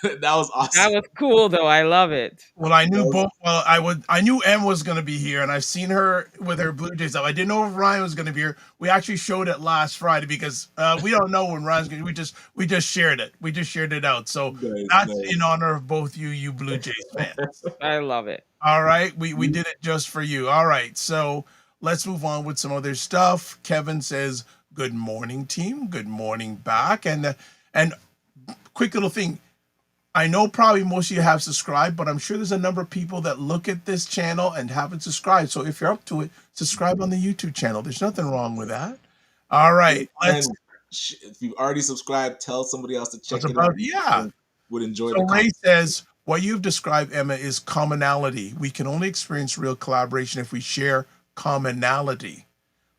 That was That awesome. was cool, though. I love it. Well, I knew both. Well, I knew Em was going to be here, and I've seen her with her Blue Jays up. I didn't know if Ryan was going to be here. We actually showed it last Friday because we don't know when Ryan's going. We just shared it. We just shared it out. So Nice, that's nice. in honor of both you Blue Jays fans. I love it. All right, we did it just for you. All right, so let's move on with some other stuff. Kevin says, "Good morning, team. Good morning back." And quick little thing. I know probably most of you have subscribed, but I'm sure there's a number of people that look at this channel and haven't subscribed. So if you're up to it, subscribe on the YouTube channel. There's nothing wrong with that. All right, And let's. if you've already subscribed, tell somebody else to check What's it out. about? Yeah. Would enjoy So the Ray content. says, what you've described, Emma, is commonality. We can only experience real collaboration if we share commonality.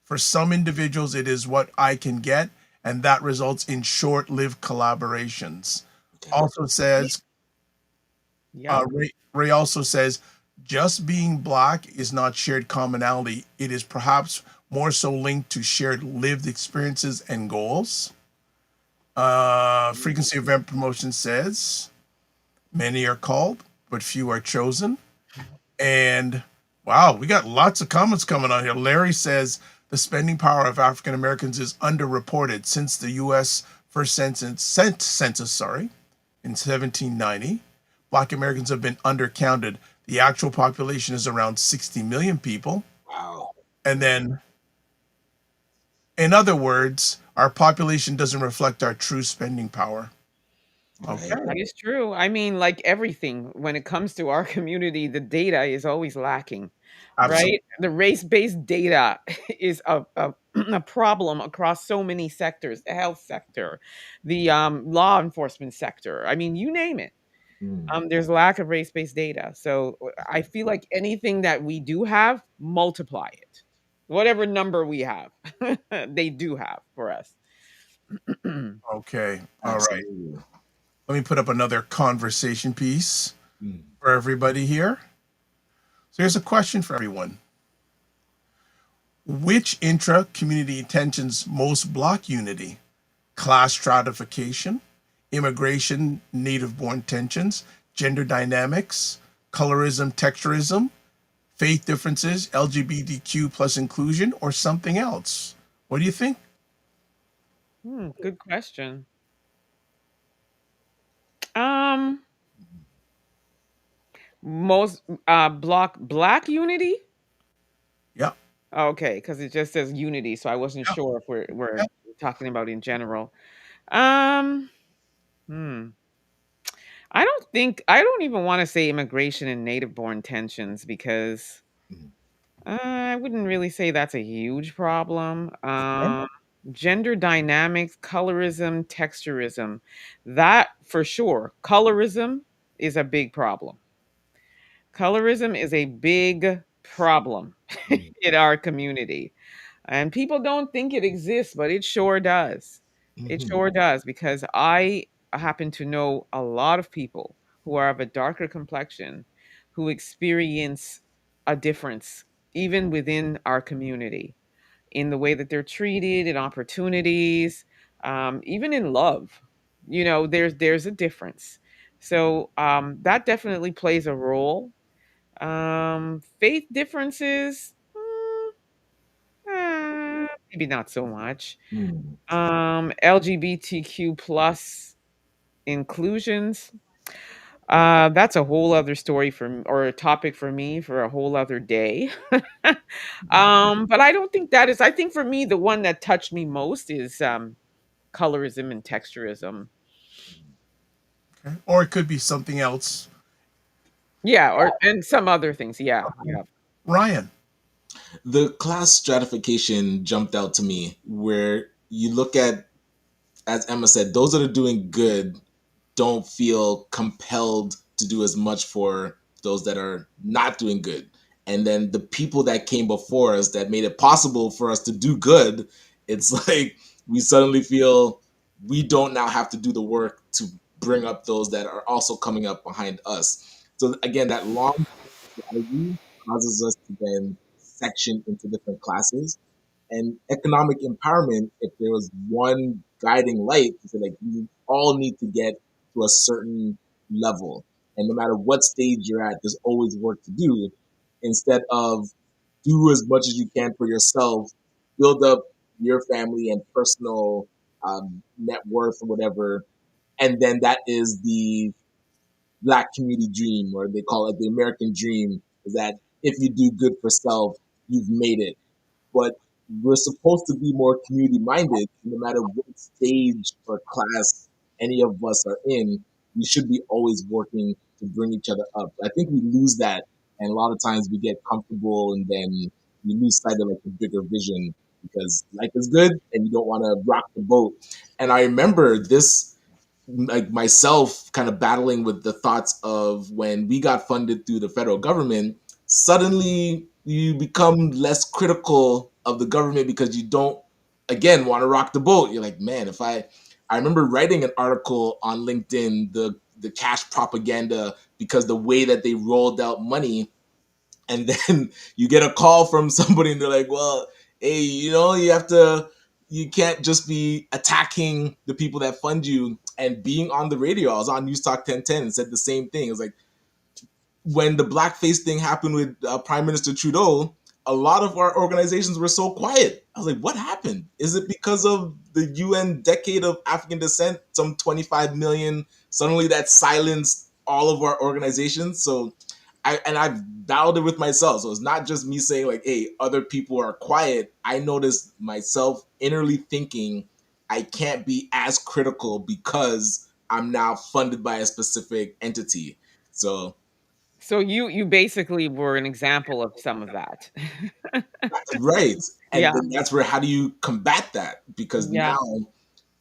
For some individuals, it is what I can get, and that results in short-lived collaborations. Okay. Also says, Yeah. Ray also says, just being Black is not shared commonality. It is perhaps more so linked to shared lived experiences and goals. Frequency Event Promotion says, many are called, but few are chosen. And wow, we got lots of comments coming on here. Larry says, the spending power of African Americans is underreported since the U.S. first census, in 1790. Black Americans have been undercounted. The actual population is around 60 million people. Wow. And then, in other words, our population doesn't reflect our true spending power. Okay. That is true. I mean, like everything, when it comes to our community, the data is always lacking, Absolutely. right? The race-based data is a problem across so many sectors, the health sector, the law enforcement sector. I mean, you name it. There's lack of race-based data. So I feel like anything that we do have, multiply it. Whatever number we have, they do have for us. Okay. All right. Absolutely. Let me put up another conversation piece Mm. for everybody here. So here's a question for everyone. Which intra-community tensions most block unity? Class stratification, immigration, native-born tensions, gender dynamics, colorism, texturism, faith differences, LGBTQ plus inclusion, or something else? What do you think? Good question. Um, most black unity. Yeah. Okay, because it just says unity, so I wasn't Yeah. sure if we're Yeah. talking about in general. Um, hmm. I don't even want to say immigration and native born tensions because Mhm. I wouldn't really say that's a huge problem. Okay. Gender dynamics, colorism, texturism, that for sure. Colorism is a big problem. Colorism is a big problem Mhm. in our community. And people don't think it exists, but it sure does. It Mhm. sure does because I happen to know a lot of people who are of a darker complexion who experience a difference even within our community. in the way that they're treated, in opportunities, even in love. There's a difference. So that definitely plays a role. Faith differences, maybe not so much. Hmm. LGBTQ plus inclusions, that's a whole other story or a topic for me for a whole other day. But I don't think that is. I think for me, the one that touched me most is colorism and texturism. Okay. Or it could be something else. Yeah, or and some other things. Yeah, yeah. Ryan. The class stratification jumped out to me, where you look at, as Emma said, those that are doing good don't feel compelled to do as much for those that are not doing good. And then the people that came before us that made it possible for us to do good, it's like we suddenly feel we don't now have to do the work to bring up those that are also coming up behind us. So again, that long strategy causes us to then section into different classes. And economic empowerment, if there was one guiding light, to say like we all need to get to a certain level, and no matter what stage you're at, there's always work to do. Instead of do as much as you can for yourself, build up your family and personal net worth or whatever, and then that is the black community dream, or they call it the American dream, is that if you do good for self, you've made it. But we're supposed to be more community minded. No matter what stage or class any of us are in, we should be always working to bring each other up. I think we lose that, and a lot of times we get comfortable, and then we lose sight of like the bigger vision because life is good, and you don't want to rock the boat. And I remember this, like myself, kind of battling with the thoughts of when we got funded through the federal government, suddenly you become less critical of the government because you don't, again, want to rock the boat. You're like, man, if I remember writing an article on LinkedIn, the cash propaganda, because the way that they rolled out money, and then you get a call from somebody and they're like, well, hey, you have to, you can't just be attacking the people that fund you. And being on the radio, I was on News Talk 1010 and said the same thing. It was like, when the blackface thing happened with Prime Minister Trudeau, a lot of our organizations were so quiet. I was like, what happened? Is it because of the UN Decade of African Descent, some 25 million, suddenly that silenced all of our organizations? So I've battled it with myself. So it's not just me saying like, hey, other people are quiet. I noticed myself innerly thinking I can't be as critical because I'm now funded by a specific entity. So So you basically were an example of some of that. right. And Yeah, then that's where, how do you combat that? Because yeah. now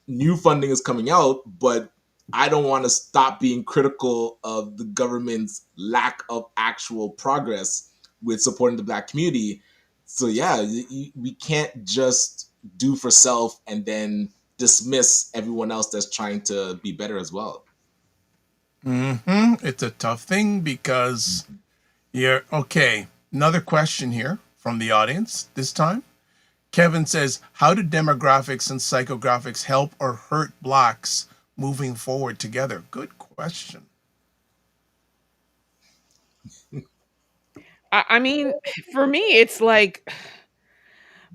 new funding is coming out, but I don't want to stop being critical of the government's lack of actual progress with supporting the black community. So yeah, we can't just do for self and then dismiss everyone else that's trying to be better as well. It's a tough thing because you're okay. Another question here from the audience this time. Kevin says, how do demographics and psychographics help or hurt blacks moving forward together? Good question. I mean, for me, it's like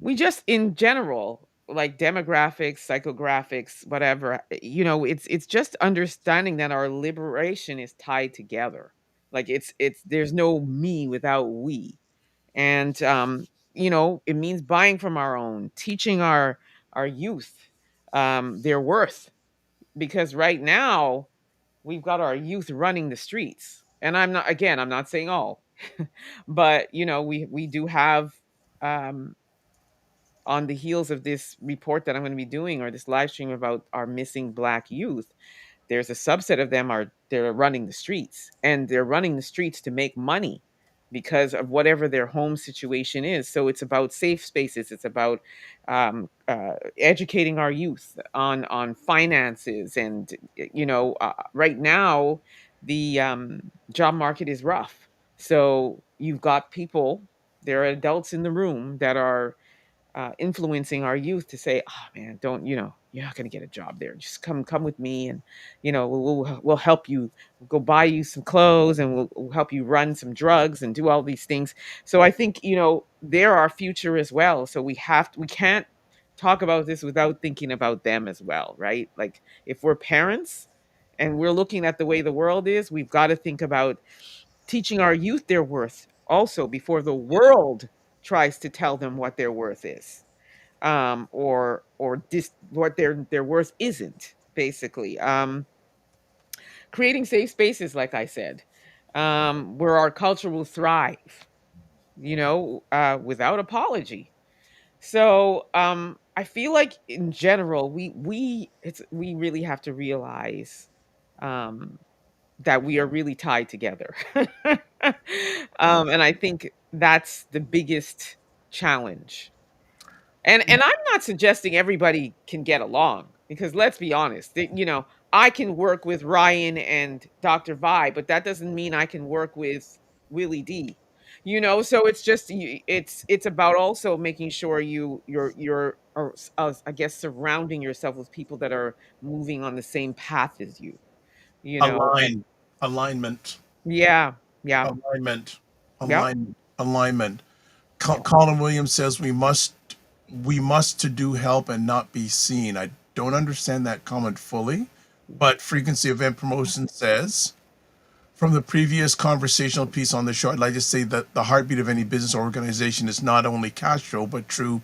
we just in general, like demographics, psychographics, whatever, it's just understanding that our liberation is tied together. Like it's there's no me without we. And it means buying from our own, teaching our youth their worth. Because right now we've got our youth running the streets. And I'm not saying all, but we do have um on the heels of this report that I'm going to be doing, or this live stream about our missing black youth, there's a subset of them they're running the streets, and they're running the streets to make money because of whatever their home situation is. So it's about safe spaces. It's about educating our youth on finances, and right now the job market is rough. So you've got people, there are adults in the room that are influencing our youth to say, "Oh man, don't you're not going to get a job there. Just come with me, and we'll help you. We'll go buy you some clothes, and we'll help you run some drugs and do all these things." So I think they're our future as well. So we can't talk about this without thinking about them as well, right? Like if we're parents and we're looking at the way the world is, we've got to think about teaching our youth their worth also before the world tries to tell them what their worth is, or what their worth isn't, basically. Creating safe spaces, like I said, where our culture will thrive, without apology. So I feel like in general, we really have to realize um, that we are really tied together. And I think that's the biggest challenge. And I'm not suggesting everybody can get along, because let's be honest, I can work with Ryan and Dr. Vi, but that doesn't mean I can work with Willie D. So it's just it's about also making sure I guess surrounding yourself with people that are moving on the same path as you. You know. Alignment, Yeah. Yeah. alignment, Yep. alignment. Yeah. Colin Williams says we must to do help and not be seen. I don't understand that comment fully, but Frequency Event Promotion says, from the previous conversational piece on the show, I'd like to say that the heartbeat of any business organization is not only cash flow, but true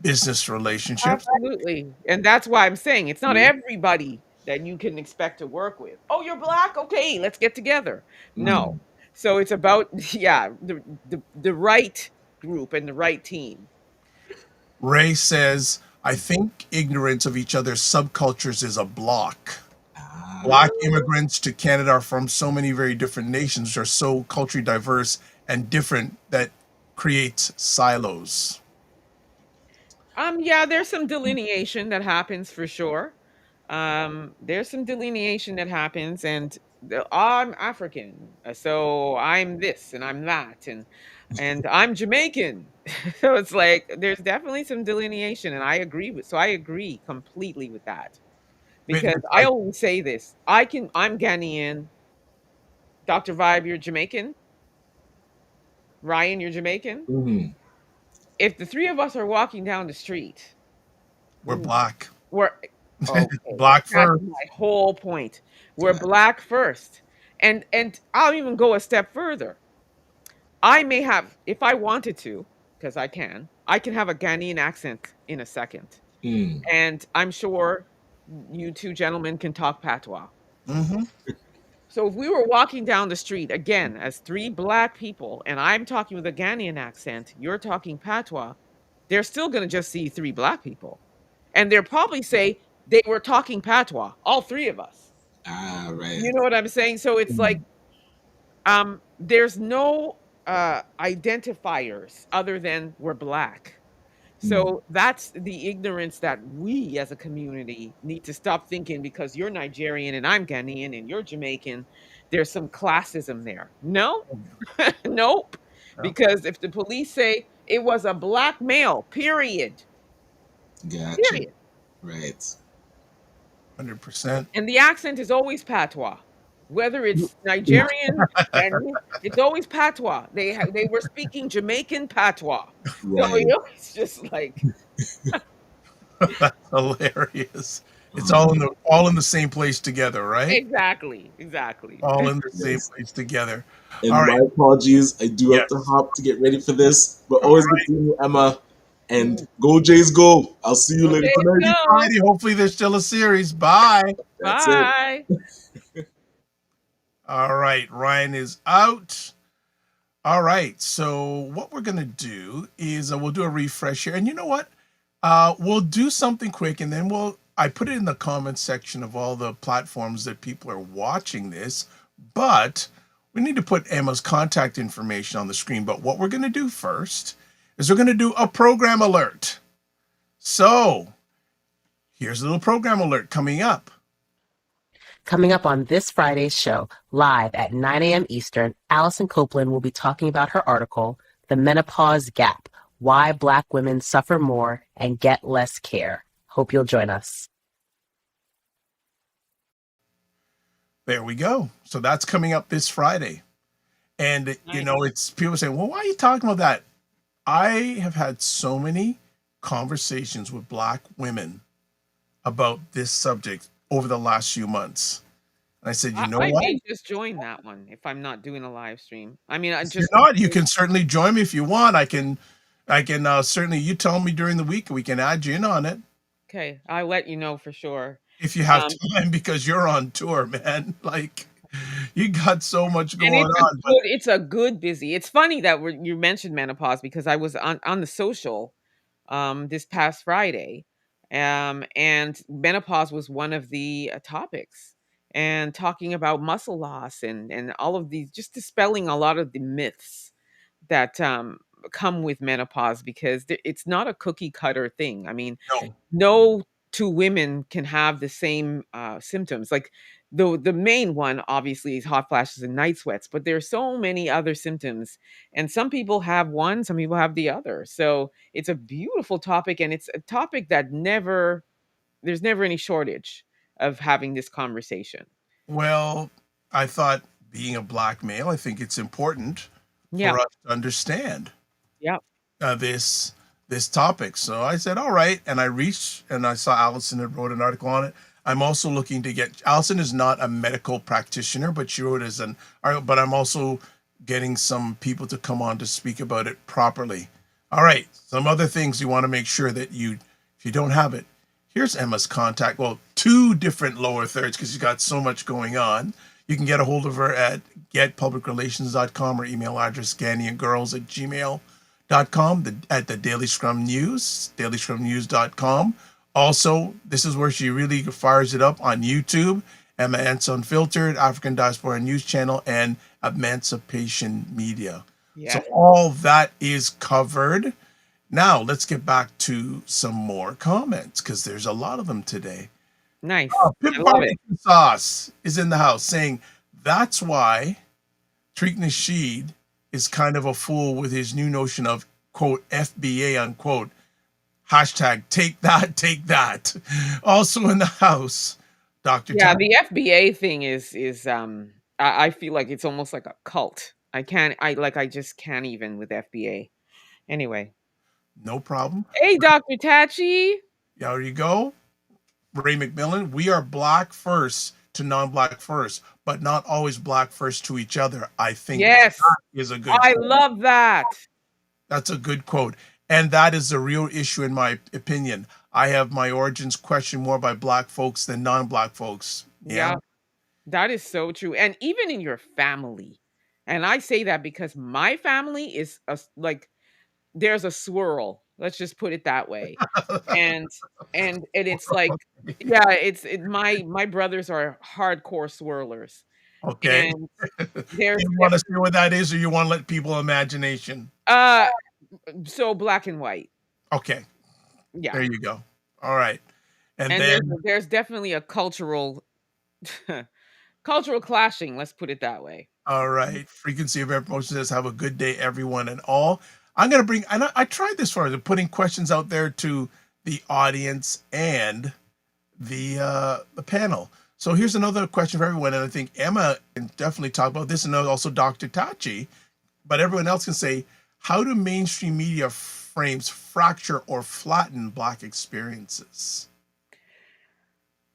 business relationships. Absolutely. And that's why I'm saying it's not everybody that you can expect to work with. Oh, you're black? Okay, let's get together. No. Mm. So it's about yeah, the right group and the right team. Ray says, I think ignorance of each other's subcultures is a block. Black immigrants to Canada are from so many very different nations, which are so culturally diverse and different that creates silos. Yeah, there's some delineation that happens for sure. There's some delineation that happens, and I'm African, so I'm this and I'm that, and I'm Jamaican. So it's like there's definitely some delineation, and I agree completely with that, because Fitness, I always say this: I'm Ghanaian, Dr. Vibe, you're Jamaican, Ryan, you're Jamaican. Mhm. If the three of us are walking down the street, we're black. we're okay. Black That's first. my whole point. We're Yeah. black first. And I'll even go a step further. I may have, if I wanted to, because I can have a Ghanaian accent in a second. Mm. And I'm sure you two gentlemen can talk patois. Hmm. So if we were walking down the street again as three black people, and I'm talking with a Ghanaian accent, you're talking patois, they're still going to just see three black people. And they'll probably say they were talking patois, all three of us. Right. You know what I'm saying? So it's like, Mm. there's no identifiers other than we're black. Mm. So that's the ignorance that we as a community need to stop thinking, because you're Nigerian and I'm Ghanaian and you're Jamaican, there's some classism there. No, nope. Yeah. Because if the police say it was a black male, period, Gotcha. period. Right. 100%. And the accent is always patois, whether it's Nigerian and it's always patois. They were speaking Jamaican patois. So Right. it's just like That's hilarious. It's Oh, all in the same place together, right? exactly. All in the same yes. place together. All And my right. apologies. I do have to Yes. hop to get ready for this. But All always good right. seeing you, Emma. And Mm. go Jays go. I'll see you later Okay, tonight. See you go. Friday. Hopefully there's still a series. Bye. That's it. Bye. All right. Ryan is out. All right. So what we're gonna do is we'll do a refresh here, and you know what? We'll do something quick, and then I put it in the comments section of all the platforms that people are watching this, but we need to put Emma's contact information on the screen. But what we're gonna do first is we're gonna do a program alert. So here's a little program alert coming up. Coming up on this Friday's show, live at 9 a.m. Eastern, Allison Copeland will be talking about her article, The Menopause Gap, Why Black Women Suffer More and Get Less Care. Hope you'll join us. There we go. So that's coming up this Friday. And, Nice. it's people saying, well, why are you talking about that? I have had so many conversations with Black women about this subject over the last few months. And I said, you know I what? may just join that one if I'm not doing a live stream. I mean, I If you're just not, you can certainly join me if you want. I can certainly, you tell me during the week, we can add you in on it okay. I'll let you know for sure. if you have Um, time because you're on tour, man. Like you got so much and going on, but it's a good busy. It's funny that you mentioned menopause because I was on the social this past Friday, and menopause was one of the topics, and talking about muscle loss and all of these, just dispelling a lot of the myths that come with menopause because it's not a cookie cutter thing. I mean, no. no two women can have the same symptoms. Like the main one obviously is hot flashes and night sweats, but there are so many other symptoms, and some people have one, some people have the other. So it's a beautiful topic, and it's a topic that never there's never any shortage of having this conversation. Well, I thought being a Black male, I think it's important Yeah. for us to understand Yeah. this topic. So I said, all right, and I reached and I saw Allison had wrote an article on it. I'm also looking to get Allison is not a medical practitioner, but she wrote as an article. But I'm also getting some people to come on to speak about it properly. All right, some other things you want to make sure that if you don't have it, here's Emma's contact. Well, two different lower thirds because she's got so much going on. You can get a hold of her at getpublicrelations.com or email address scanniangirls@gmail.com, at the Daily Scrum News, dailyscrumnews.com. Also, this is where she really fires it up on YouTube, Emma Ansah Unfiltered, African Diaspora News Channel, and Emancipation Media. So Yeah. all that is covered. Now let's get back to some more comments because there's a lot of them today. Nice. Pip I love it. Barbecue Sauce is in the house saying that's why Tariq Nasheed is kind of a fool with his new notion of quote FBA unquote. Hashtag take that, take that. Also in the house, Dr. Yeah, Tom. the FBA thing is I feel like it's almost like a cult. I just can't even with FBA. Anyway. No problem. Hey, Dr. Tachi. There you go. Ray McMillan, we are Black first to non-Black first, but not always Black first to each other. I think Yes, that is a good I quote. love that. That's a good quote. And that is the real issue, in my opinion. I have my origins questioned more by Black folks than non-Black folks. Yeah. Yeah, that is so true. And even in your family. And I say that because my family is like there's a swirl. Let's just put it that way. And and it's like yeah, my brothers are hardcore swirlers. Okay. And Do there's you want to see what that is, or you want to let people imagination? uh so black and white. Okay. Yeah. There you go. All right. And And then, there's definitely a cultural cultural clashing, let's put it that way. all right. Frequency of Air Promotion says, have a good day, everyone and all. I'm going to bring, and I tried this for putting questions out there to the audience and the panel. So here's another question for everyone, and I think Emma can definitely talk about this, and also Dr. Tachi. But everyone else can say, how do mainstream media frames fracture or flatten Black experiences?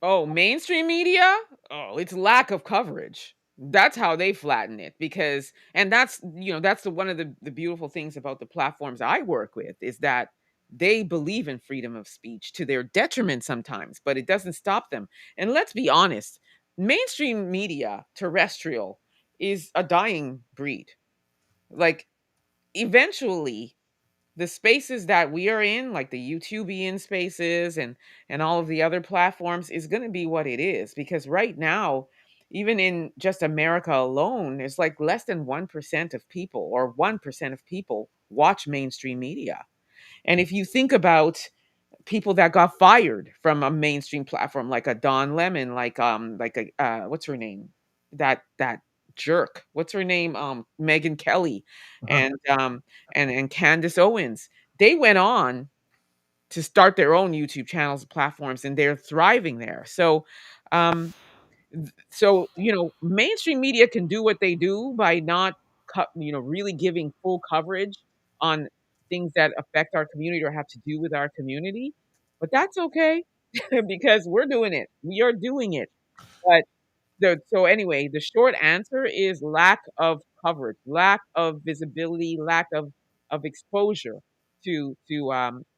Oh, mainstream media? Oh, it's lack of coverage. That's how they flatten it because and that's one of the beautiful things about the platforms I work with is that they believe in freedom of speech to their detriment sometimes, but it doesn't stop them. And let's be honest, mainstream media, terrestrial, is a dying breed. Like eventually the spaces that we are in, like the YouTubian spaces and all of the other platforms, is going to be what it is. Because right now, even in just America alone, there's like less than 1% of people or 1% of people watch mainstream media. And if you think about people that got fired from a mainstream platform, like a Don Lemon, like a what's her name, that jerk, what's her name, Megan Kelly, and and Candace Owens, they went on to start their own YouTube channels and platforms, and they're thriving there. So, um, mainstream media can do what they do by not really giving full coverage on things that affect our community or have to do with our community. But that's okay because we're doing it. We are doing it. But so anyway, the short answer is lack of coverage, lack of visibility, lack of exposure to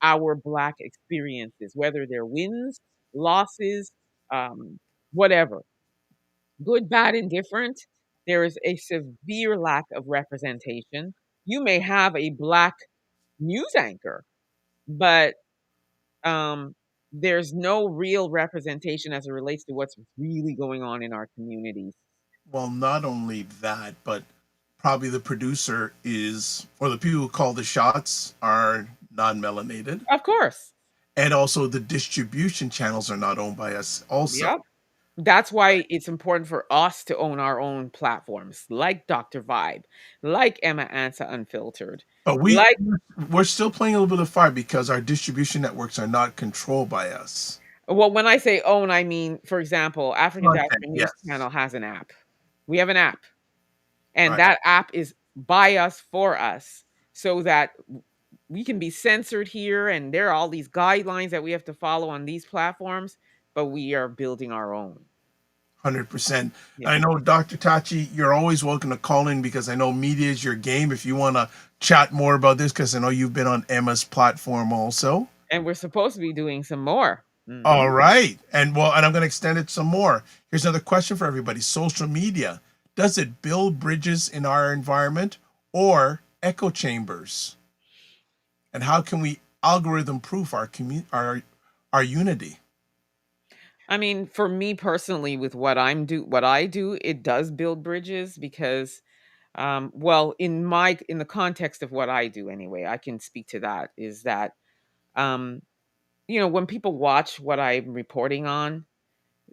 our Black experiences, whether they're wins, losses, um, whatever, good, bad, indifferent. There is a severe lack of representation. You may have a Black news anchor, but um, there's no real representation as it relates to what's really going on in our communities. Well, not only that, but probably the producer is, or the people who call the shots are non-melanated, Of course. and also the distribution channels are not owned by us also. Yep. That's why it's important for us to own our own platforms, like Dr. Vibe, like Emma Ansah Unfiltered, But like, we're still playing a little bit of fire because our distribution networks are not controlled by us. well, when I say own, I mean, for example, African Content, Diaspora News yes. Channel has an app. We have an app, and Right. that app is by us for us so that we can be censored here. And there are all these guidelines that we have to follow on these platforms, but we are building our own. 100%. Yeah. I know, Dr. Tachi, you're always welcome to call in because I know media is your game. If you want to chat more about this, because I know you've been on Emma's platform also. And we're supposed to be doing some more. All Mhm. right. And I'm going to extend it some more. Here's another question for everybody. Social media, does it build bridges in our environment or echo chambers? And how can we algorithm proof our unity? I mean, for me personally, with what I do, it does build bridges because, well, in the context of what I do anyway, I can speak to that. Is that, um, when people watch what I'm reporting on,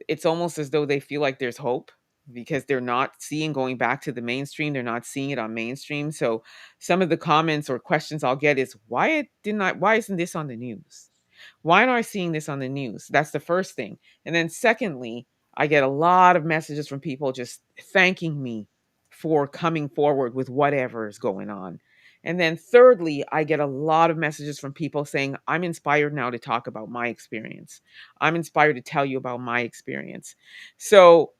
it's almost as though they feel like there's hope because they're not seeing going back to the mainstream. They're not seeing it on mainstream. So some of the comments or questions I'll get is, why isn't this on the news? Why aren't I seeing this on the news? That's the first thing. And then secondly, I get a lot of messages from people just thanking me for coming forward with whatever is going on. And then thirdly, I get a lot of messages from people saying, I'm inspired now to talk about my experience. I'm inspired to tell you about my experience. So,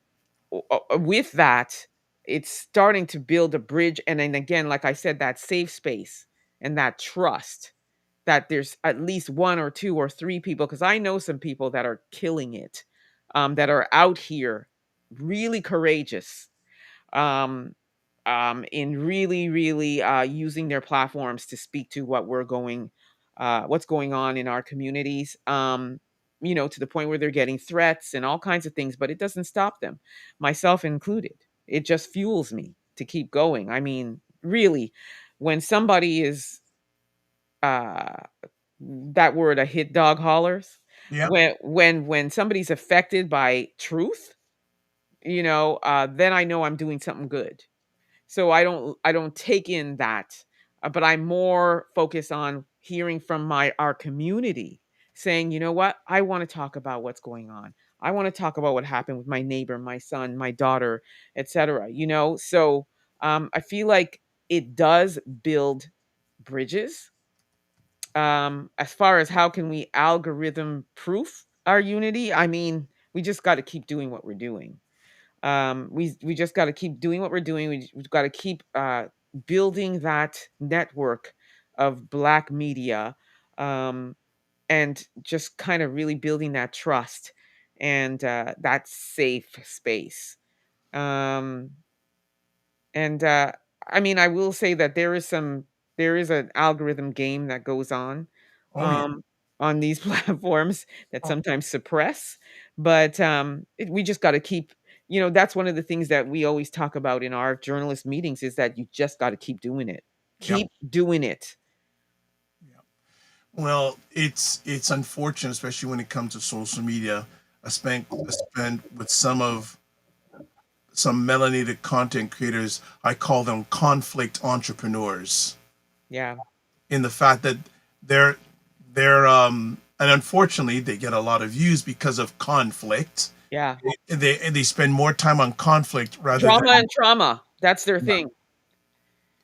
with that, it's starting to build a bridge. And then again, like I said, that safe space and that trust that there's at least one or two or three people, because I know some people that are killing it, that are out here really courageous, um, in really, really using their platforms to speak to what's going on in our communities. To the point where they're getting threats and all kinds of things, but it doesn't stop them, myself included. It just fuels me to keep going. I mean, really, when somebody is uh that word, a hit dog hollers, Yeah. when somebody's affected by truth, then I know I'm doing something good. So I don't take in that, but I'm more focused on hearing from my our community saying, you know what, I want to talk about what's going on. I want to talk about what happened with my neighbor, my son, my daughter, etc. So I feel like it does build bridges. As far as how can we algorithm proof our unity, I mean, we just got to keep doing what we're doing. We just got to keep doing what we're doing. We've got to keep building that network of Black media, um, and just kind of really building that trust and that safe space. Um, and I mean, I will say that there is an algorithm game that goes Oh, yeah. um, on these platforms that Oh, sometimes suppress, but we just got to keep. That's one of the things that we always talk about in our journalist meetings is that you just got to keep doing it. yep. Keep doing it. Yep. Well, it's unfortunate, especially when it comes to social media. I spent with some melanated content creators. I call them conflict entrepreneurs, Yeah. in the fact that they're and unfortunately they get a lot of views because of conflict. Yeah. They spend more time on conflict rather Drama than and trauma. That's their yeah. thing.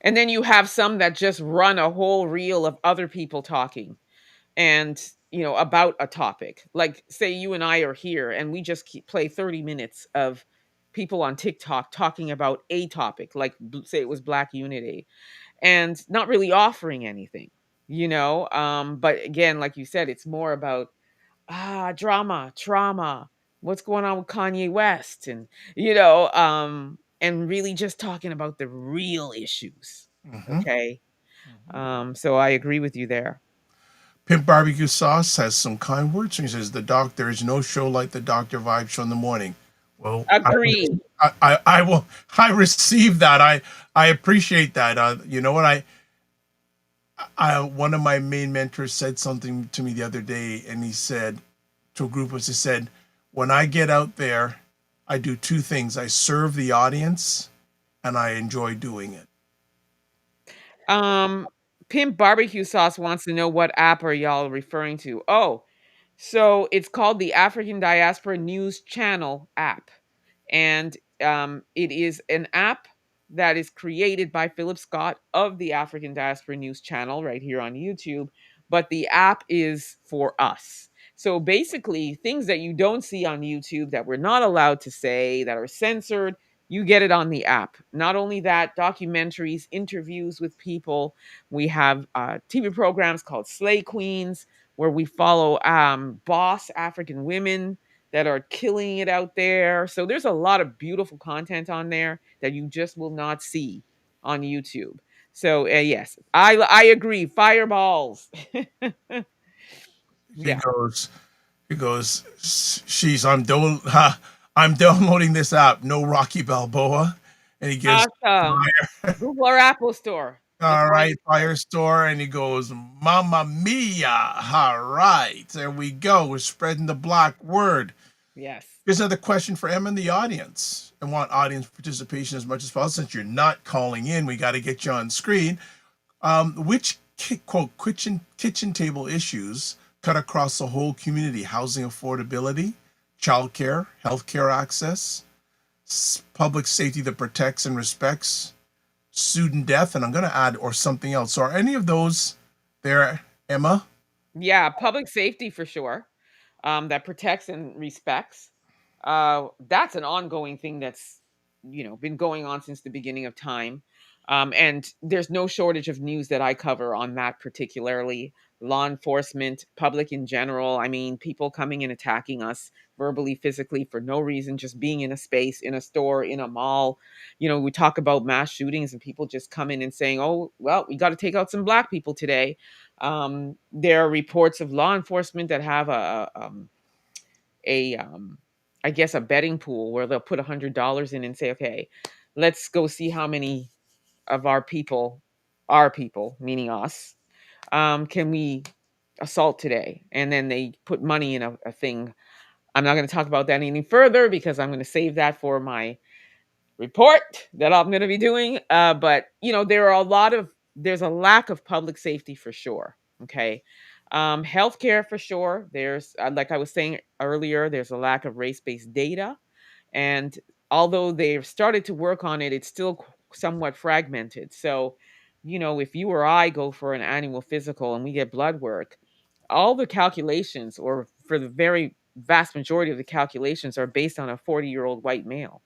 And then you have some that just run a whole reel of other people talking and, about a topic. Like, say you and I are here and we just play 30 minutes of people on TikTok talking about a topic, like say it was Black Unity, and not really offering anything, but again, like you said, it's more about drama, trauma, what's going on with Kanye West, and really just talking about the real issues. Mhm. Okay. So I agree with you there. Pimp Barbecue Sauce has some kind words. He says, there is no show like the Dr. Vibe show in the morning." Well, Agree. I will, I receive that. I appreciate that. You know what? One of my main mentors said something to me the other day, and he said to a group of us, he said, "When I get out there, I do two things. I serve the audience and I enjoy doing it." Um, Pimp Barbecue Sauce wants to know what app are y'all referring to? Oh, so it's called the African Diaspora News Channel app. And it is an app that is created by Philip Scott of the African Diaspora News Channel right here on YouTube. But the app is for us. So basically, things that you don't see on YouTube that we're not allowed to say, that are censored, you get it on the app. Not only that, documentaries, interviews with people. We have TV programs called Slay Queens, where we follow boss African women that are killing it out there. So there's a lot of beautiful content on there that you just will not see on YouTube. So yes, I agree. Fireballs. He Yeah. goes, he goes, "She's I'm downloading this app, no Rocky Balboa," and he gives Awesome. Google or Apple Store. That's all all I right, can say. Firestore, and he goes, "Mamma mia!" All right, there we go. We're spreading the black word. Yes. Here's another question for Emma in the audience. I want audience participation as much as possible. Since you're not calling in, we got to get you on screen. Which quote kitchen table issues cut across the whole community? Housing affordability, childcare, healthcare access, public safety that protects and respects, student death, and I'm going to add or something else. So are any of those there, Emma? Yeah, public safety for sure. That protects and respects. That's an ongoing thing that's been going on since the beginning of time. And there's no shortage of news that I cover on that particularly. Law enforcement, public in general. I mean, people coming and attacking us verbally, physically for no reason, just being in a space, in a store, in a mall. We talk about mass shootings and people just come in and saying, "Oh, well, we got to take out some black people today." There are reports of law enforcement that have a I guess a betting pool where they'll put $100 in and say, "Okay, let's go see how many of our people, meaning us, can we assault today?" And then they put money in a thing. I'm not going to talk about that any further because I'm going to save that for my report that I'm going to be doing. But there's a lack of public safety for sure. Okay. Healthcare for sure. There's, like I was saying earlier, there's a lack of race based data. And although they've started to work on it, it's still somewhat fragmented. So, if you or I go for an annual physical and we get blood work, all the calculations, or for the very vast majority of the calculations, are based on a 40-year-old white male.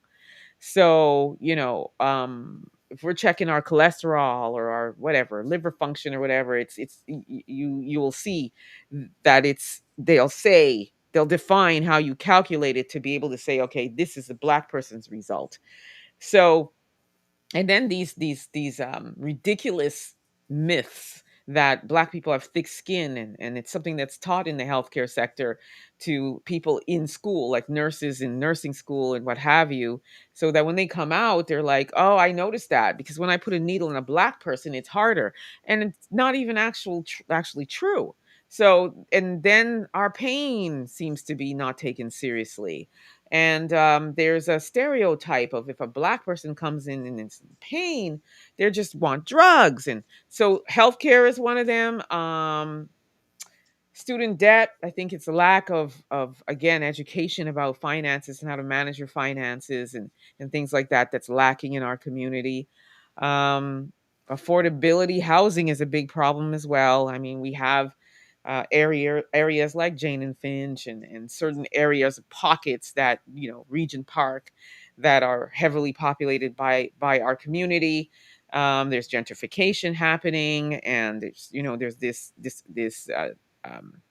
So, if we're checking our cholesterol or our whatever, liver function or whatever, you will see that they'll define how you calculate it to be able to say, okay, this is a black person's result. So, and then these ridiculous myths that black people have thick skin, and it's something that's taught in the healthcare sector to people in school, like nurses in nursing school and what have you, so that when they come out they're like, "Oh, I noticed that because when I put a needle in a black person it's harder," and it's not even actually true. So, and then our pain seems to be not taken seriously. And there's a stereotype of if a black person comes in and is in pain, they just want drugs. And so healthcare is one of them. Student debt, I think it's a lack of again education about finances and how to manage your finances and things like that that's lacking in our community. um Affordability, housing is a big problem as well. I mean, we have areas like Jane and Finch, and certain areas, pockets that, Regent Park, that are heavily populated by our community. There's gentrification happening, and there's this um,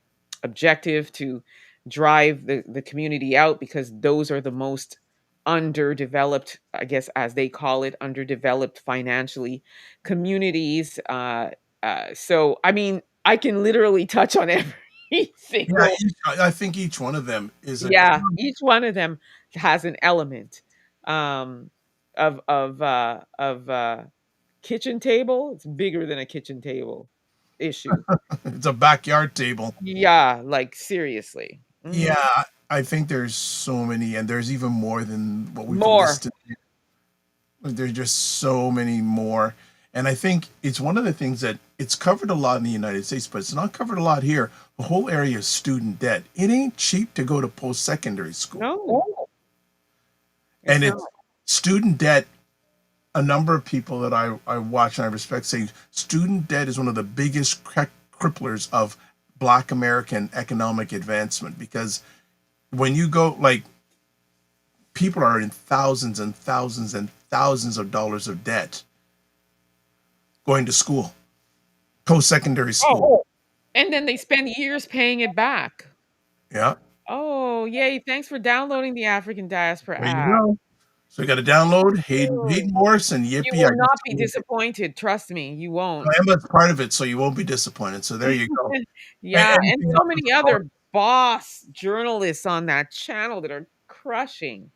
objective to drive the community out, because those are the most underdeveloped, I guess, as they call it, underdeveloped financially communities. So, I mean, I can literally touch on every Yeah, single, I think each one of them is a yeah, each one of them has an element um, of kitchen table. It's bigger than a kitchen table issue. it's a backyard table. Yeah, like seriously. Yeah, Mhm. I think there's so many, and there's even more than what we've More. listed. There's just so many more. And I think it's one of the things that it's covered a lot in the United States, but it's not covered a lot here. The whole area of student debt. It ain't cheap to go to post-secondary school. No, it's And not. it's student debt. A number of people that I watch and I respect say student debt is one of the biggest cripplers of Black American economic advancement, because when you go, like, people are in thousands and thousands and thousands of dollars of debt going to school, post-secondary school. Oh, and then they spend years paying it back. Yeah, Oh, yay, thanks for downloading the African Diaspora there you app. go. So you got to download Ooh. Hayden Morris and You Yippee. I will not guess be disappointed, trust me, you won't. Emma's part of it, so you won't be disappointed. So there you go. Yeah, and Anything so else? many other boss journalists on that channel that are crushing.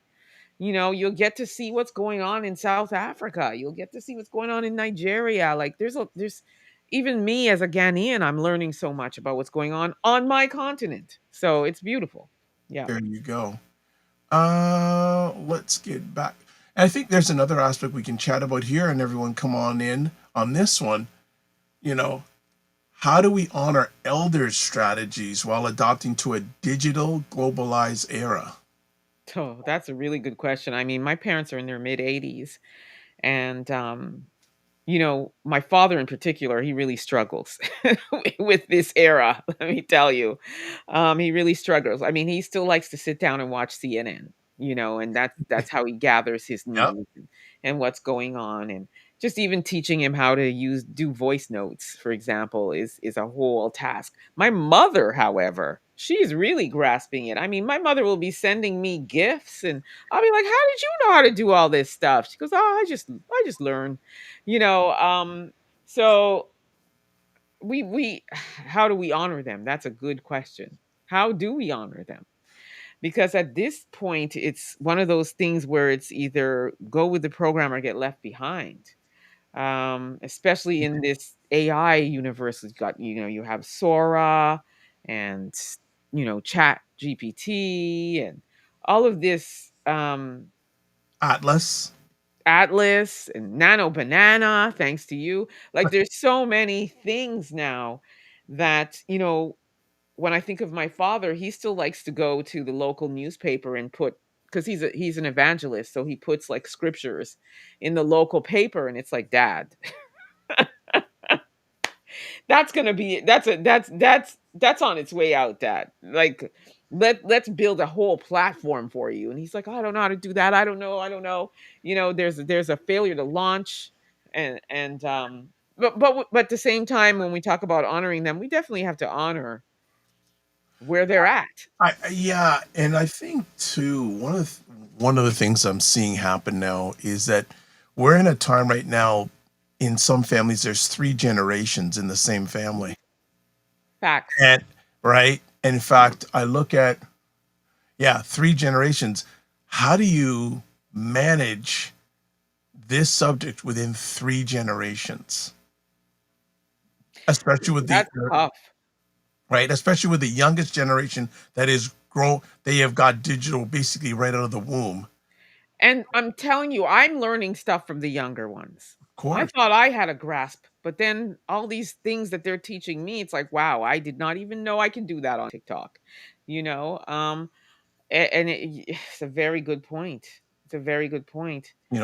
You'll get to see what's going on in South Africa. You'll get to see what's going on in Nigeria. Like there's even me as a Ghanaian, I'm learning so much about what's going on my continent. So it's beautiful. Yeah. There you go. Let's get back. I think there's another aspect we can chat about here, and everyone come on in on this one. You know, how do we honor elders' strategies while adopting to a digital, globalized era? Oh, that's a really good question. I mean, my parents are in their mid 80s, and my father in particular, he really struggles with this era. Let me tell you, he really struggles. I mean, he still likes to sit down and watch CNN, and that's how he gathers his Yep. news and what's going on. And just even teaching him how to do voice notes, for example, is a whole task. My mother, however, she's really grasping it. I mean, my mother will be sending me gifts, and I'll be like, "How did you know how to do all this stuff?" She goes, "Oh, I just learned." you know so we how do we honor them? That's a good question. How do we honor them? Because at this point, it's one of those things where it's either go with the program or get left behind. Especially in this AI universe. You've got, you have Sora and Chat GPT and all of this, Atlas. Atlas and Nano Banana, thanks to you. Like, there's so many things now that, when I think of my father, he still likes to go to the local newspaper and put, because he's an evangelist, so he puts like scriptures in the local paper, and it's like, Dad, that's gonna be that's on its way out, Dad. Like, let's build a whole platform for you. And he's like, I don't know how to do that. I don't know. There's a failure to launch, and but at the same time, when we talk about honoring them, we definitely have to honor where they're at. Yeah, and I think too one of the things I'm seeing happen now is that we're in a time right now. In some families, there's three generations in the same family, Facts. and right. And in fact, I look at, yeah, three generations. How do you manage this subject within three generations, especially with the That's tough. right, especially with the youngest generation that is they have got digital basically right out of the womb. And I'm telling you, I'm learning stuff from the younger ones. Of I course. thought I had a grasp, but then all these things that they're teaching me, it's like, wow, I did not even know I can do that on TikTok. You know, and it's a very good point. It's a very good point. The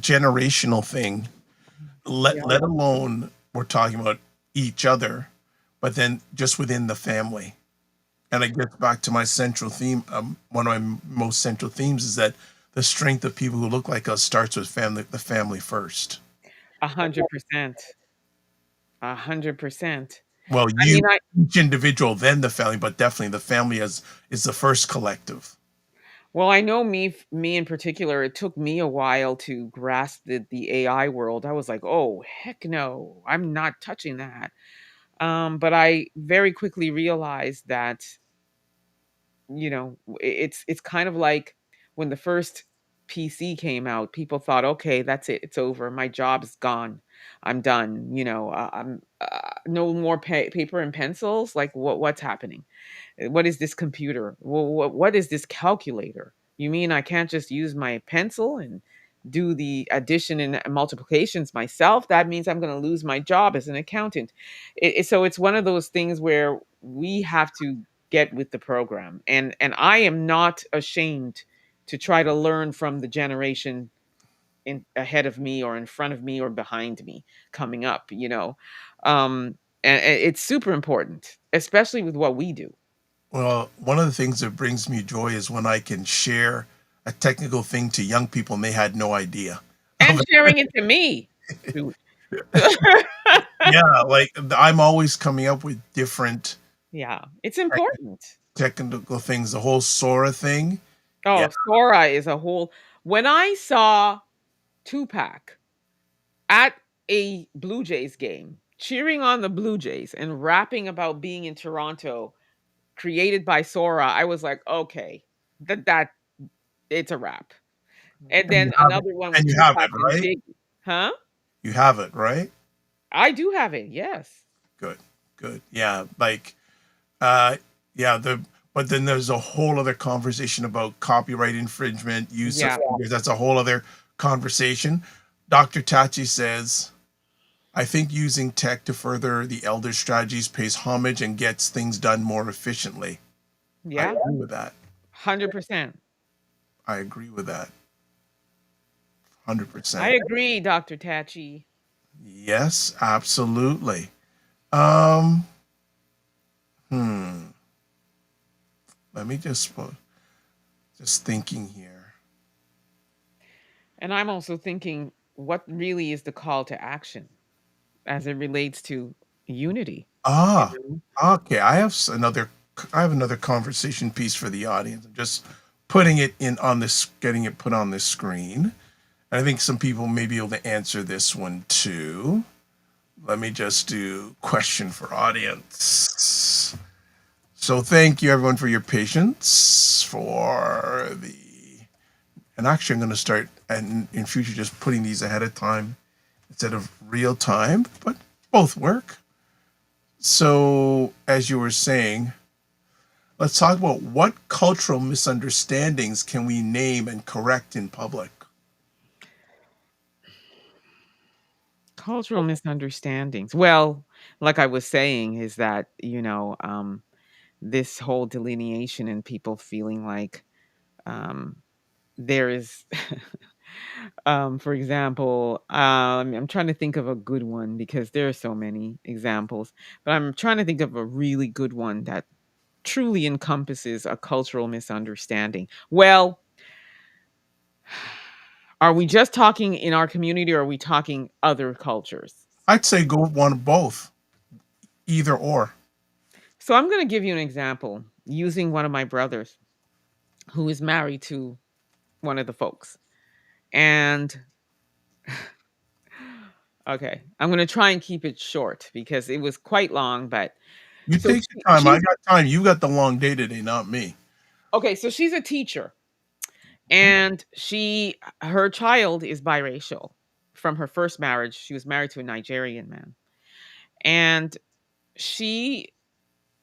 generational thing, let Yeah. let alone we're talking about each other, but then just within the family. And I get back to my central theme. One of my most central themes is that the strength of people who look like us starts with the family first. 100%. 100%. Well, I mean, each individual, then the family, but definitely the family is the first collective. well, I know me in particular, it took me a while to grasp the AI world. I was like, "Oh, heck no. I'm not touching that." But I very quickly realized that, it's kind of like when the first PC came out, people thought, "Okay, that's it. It's over. My job is gone. I'm done." I'm no more paper and pencils. Like what's happening? What is this computer? What is this calculator? You mean I can't just use my pencil and do the addition and multiplications myself? That means I'm going to lose my job as an accountant. So it's one of those things where we have to get with the program, and I am not ashamed to try to learn from the generation in ahead of me or in front of me or behind me coming up. And it's super important, especially with what we do. Well, one of the things that brings me joy is when I can share a technical thing to young people and they had no idea of And sharing it to me. Shoot. Yeah, like I'm always coming up with different Yeah, it's important. technical things. The whole Sora thing. Yeah. Oh, Sora is a whole when I saw Tupac at a Blue Jays game, cheering on the Blue Jays and rapping about being in Toronto, created by Sora, I was like, "Okay, that it's a wrap." And And you then have it. another one with And you have Tupac it, and right? Biggie. Huh? You have it, right? I do have it, yes. Good. Good. Yeah, like uh yeah, but then there's a whole other conversation about copyright infringement, use of Yeah. fingers. That's a whole other conversation. Dr. Tachi says, I think using tech to further the elder strategies pays homage and gets things done more efficiently. I Yeah. agree with that. 100%. I agree with that. 100%. I agree, Dr. Tachi. Yes, absolutely. Um, hmm. Let me just thinking here. And I'm also thinking, what really is the call to action as it relates to unity? You Ah, know? okay. I have another conversation piece for the audience. I'm just putting it in on this, getting it put on this screen. And I think some people may be able to answer this one too. Let me just do question for audience. So thank you everyone for your patience for the, and actually I'm going to start and in future just putting these ahead of time instead of real time, but both work. So as you were saying, let's talk about what cultural misunderstandings can we name and correct in public? Cultural misunderstandings. Well, like I was saying, is that, this whole delineation and people feeling like um, there is, for example, I'm trying to think of a good one because there are so many examples, but I'm trying to think of a really good one that truly encompasses a cultural misunderstanding. Well, are we just talking in our community or are we talking other cultures? I'd say go one of both, either or. So I'm going to give you an example using one of my brothers who is married to one of the folks. And okay, I'm going to try and keep it short because it was quite long, but You so take your time. I she's got time. You got the long day today, not me. okay, so she's a teacher and her child is biracial. From her first marriage, she was married to a Nigerian man. And she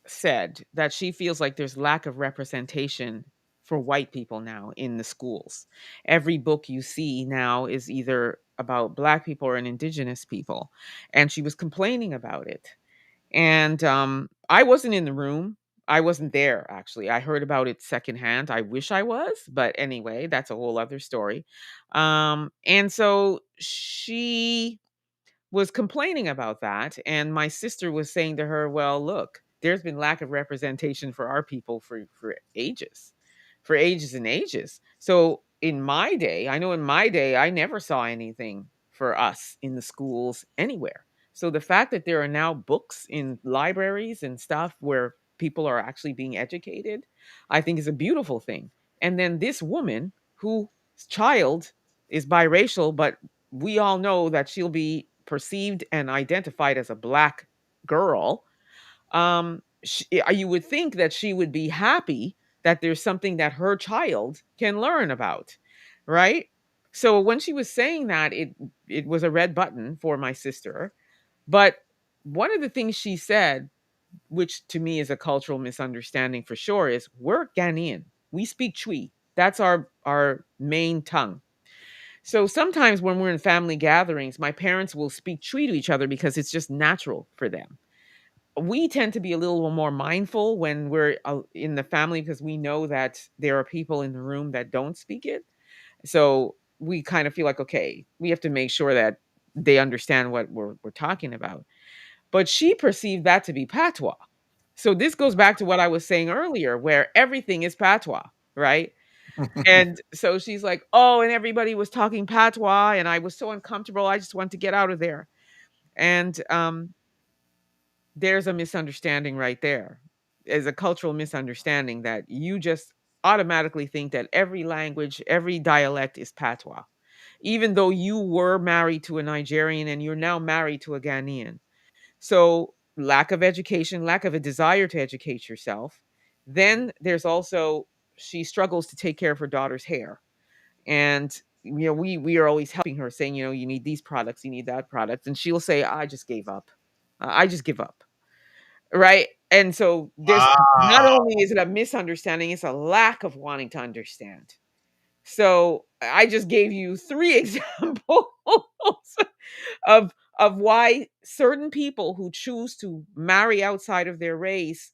said that she feels like there's lack of representation for white people now in the schools. Every book you see now is either about black people or an indigenous people, and she was complaining about it. And I wasn't in the room. I wasn't there actually. I heard about it secondhand. I wish I was, but anyway, that's a whole other story. And so she was complaining about that, and my sister was saying to her, "Well, look, there's been lack of representation for our people for ages, for ages and ages." So in my day, I know in my day, I never saw anything for us in the schools anywhere. So the fact that there are now books in libraries and stuff where people are actually being educated, I think is a beautiful thing. And then this woman whose child is biracial, but we all know that she'll be perceived and identified as a black girl. You would think that she would be happy that there's something that her child can learn about, right? So when she was saying that, it was a red button for my sister. But one of the things she said, which to me is a cultural misunderstanding for sure, is we're Ghanaian. We speak Twi. That's our main tongue. So sometimes when we're in family gatherings, my parents will speak Twi to each other because it's just natural for them. We tend to be a little more mindful when we're in the family because we know that there are people in the room that don't speak it. So we kind of feel like, okay, we have to make sure that they understand what we're talking about. But she perceived that to be patois. So this goes back to what I was saying earlier, where everything is patois, right? And so she's like, "Oh, and everybody was talking patois, and I was so uncomfortable. I just wanted to get out of there." And there's a misunderstanding right there. There's a cultural misunderstanding that you just automatically think that every language, every dialect is patois, even though you were married to a Nigerian and you're now married to a Ghanaian. So lack of education, lack of a desire to educate yourself. Then there's also she struggles to take care of her daughter's hair, and we are always helping her saying, you need these products, you need that product, and she'll say, I just gave up. I just give up, right? And so there's not Wow. only is it a misunderstanding, it's a lack of wanting to understand. So I just gave you three examples of why certain people who choose to marry outside of their race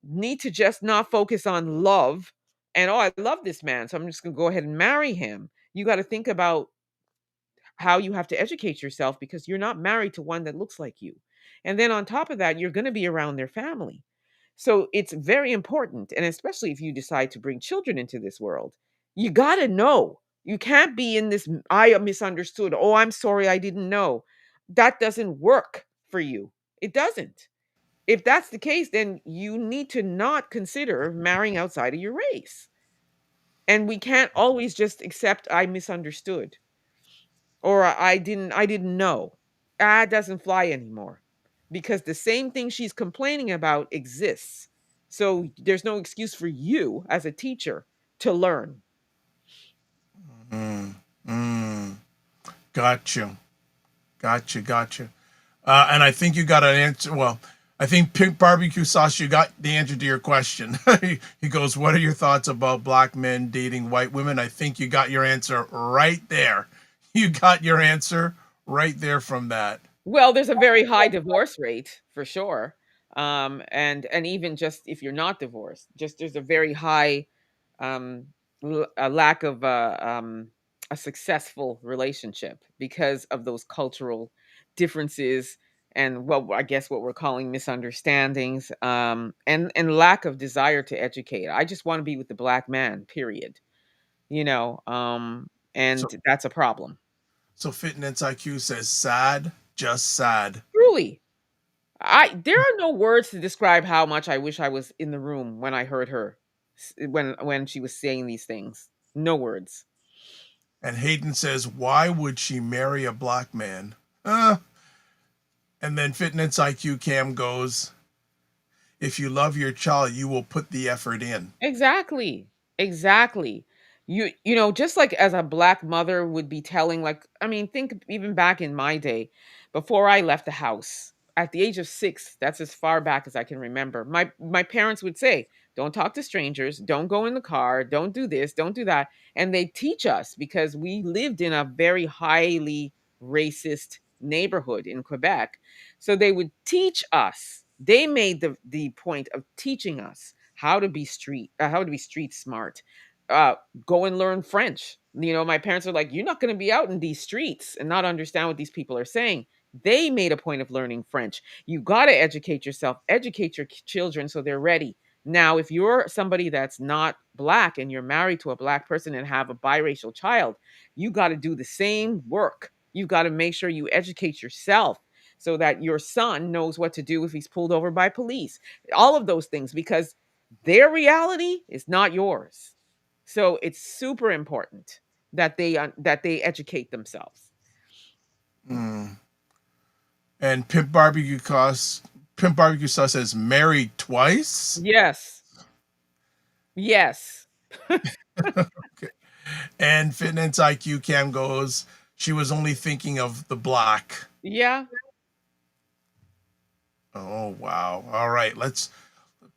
need to just not focus on love and, oh, I love this man, so I'm just going to go ahead and marry him. You got to think about how you have to educate yourself because you're not married to one that looks like you. And then on top of that, you're going to be around their family. So it's very important. And especially if you decide to bring children into this world, you got to know. You can't be in this, I misunderstood. Oh, I'm sorry, I didn't know. That doesn't work for you. It doesn't. If that's the case, then you need to not consider marrying outside of your race. And we can't always just accept I misunderstood or I didn't know. That doesn't fly anymore because the same thing she's complaining about exists. So there's no excuse for you as a teacher to learn. Mm, mm. Gotcha. Gotcha. Gotcha. And I think you got an answer. Well, I think pink barbecue sauce, you got the answer to your question. He goes, "What are your thoughts about black men dating white women?" I think you got your answer right there. You got your answer right there from that. Well, there's a very high divorce rate for sure. And even just if you're not divorced, just there's a very high um, a lack of a successful relationship because of those cultural differences and what I guess what we're calling misunderstandings, and lack of desire to educate. I just want to be with the black man, period. And So, that's a problem. so Fitness IQ says sad, just sad. Truly, there are no words to describe how much I wish I was in the room when I heard her when she was saying these things. No words. And Hayden says, "Why would she marry a black man?" Uh, and then Fitness IQ Cam goes, "If you love your child, you will put the effort in." Exactly. Exactly. Just like as a black mother would be telling, like, I mean, think even back in my day, before I left the house. at the age of 6, that's as far back as I can remember, my parents would say, "Don't talk to strangers, don't go in the car, don't do this, don't do that." And they teach us because we lived in a very highly racist neighborhood in Quebec. So they would teach us. They made the point of teaching us how to be street smart. Uh, Go and learn French. My parents are like, "You're not going to be out in these streets and not understand what these people are saying." They made a point of learning French. You got to educate yourself, educate your children so they're ready. Now, if you're somebody that's not black and you're married to a black person and have a biracial child, you got to do the same work. You've got to make sure you educate yourself so that your son knows what to do if he's pulled over by police. All of those things, because their reality is not yours. So it's super important that they educate themselves. Mm. And Pimp Barbecue Sauce says married twice. Yes. Yes. Okay. And Fitness IQ Cam goes, she was only thinking of the black. Yeah. Oh wow! All right, let's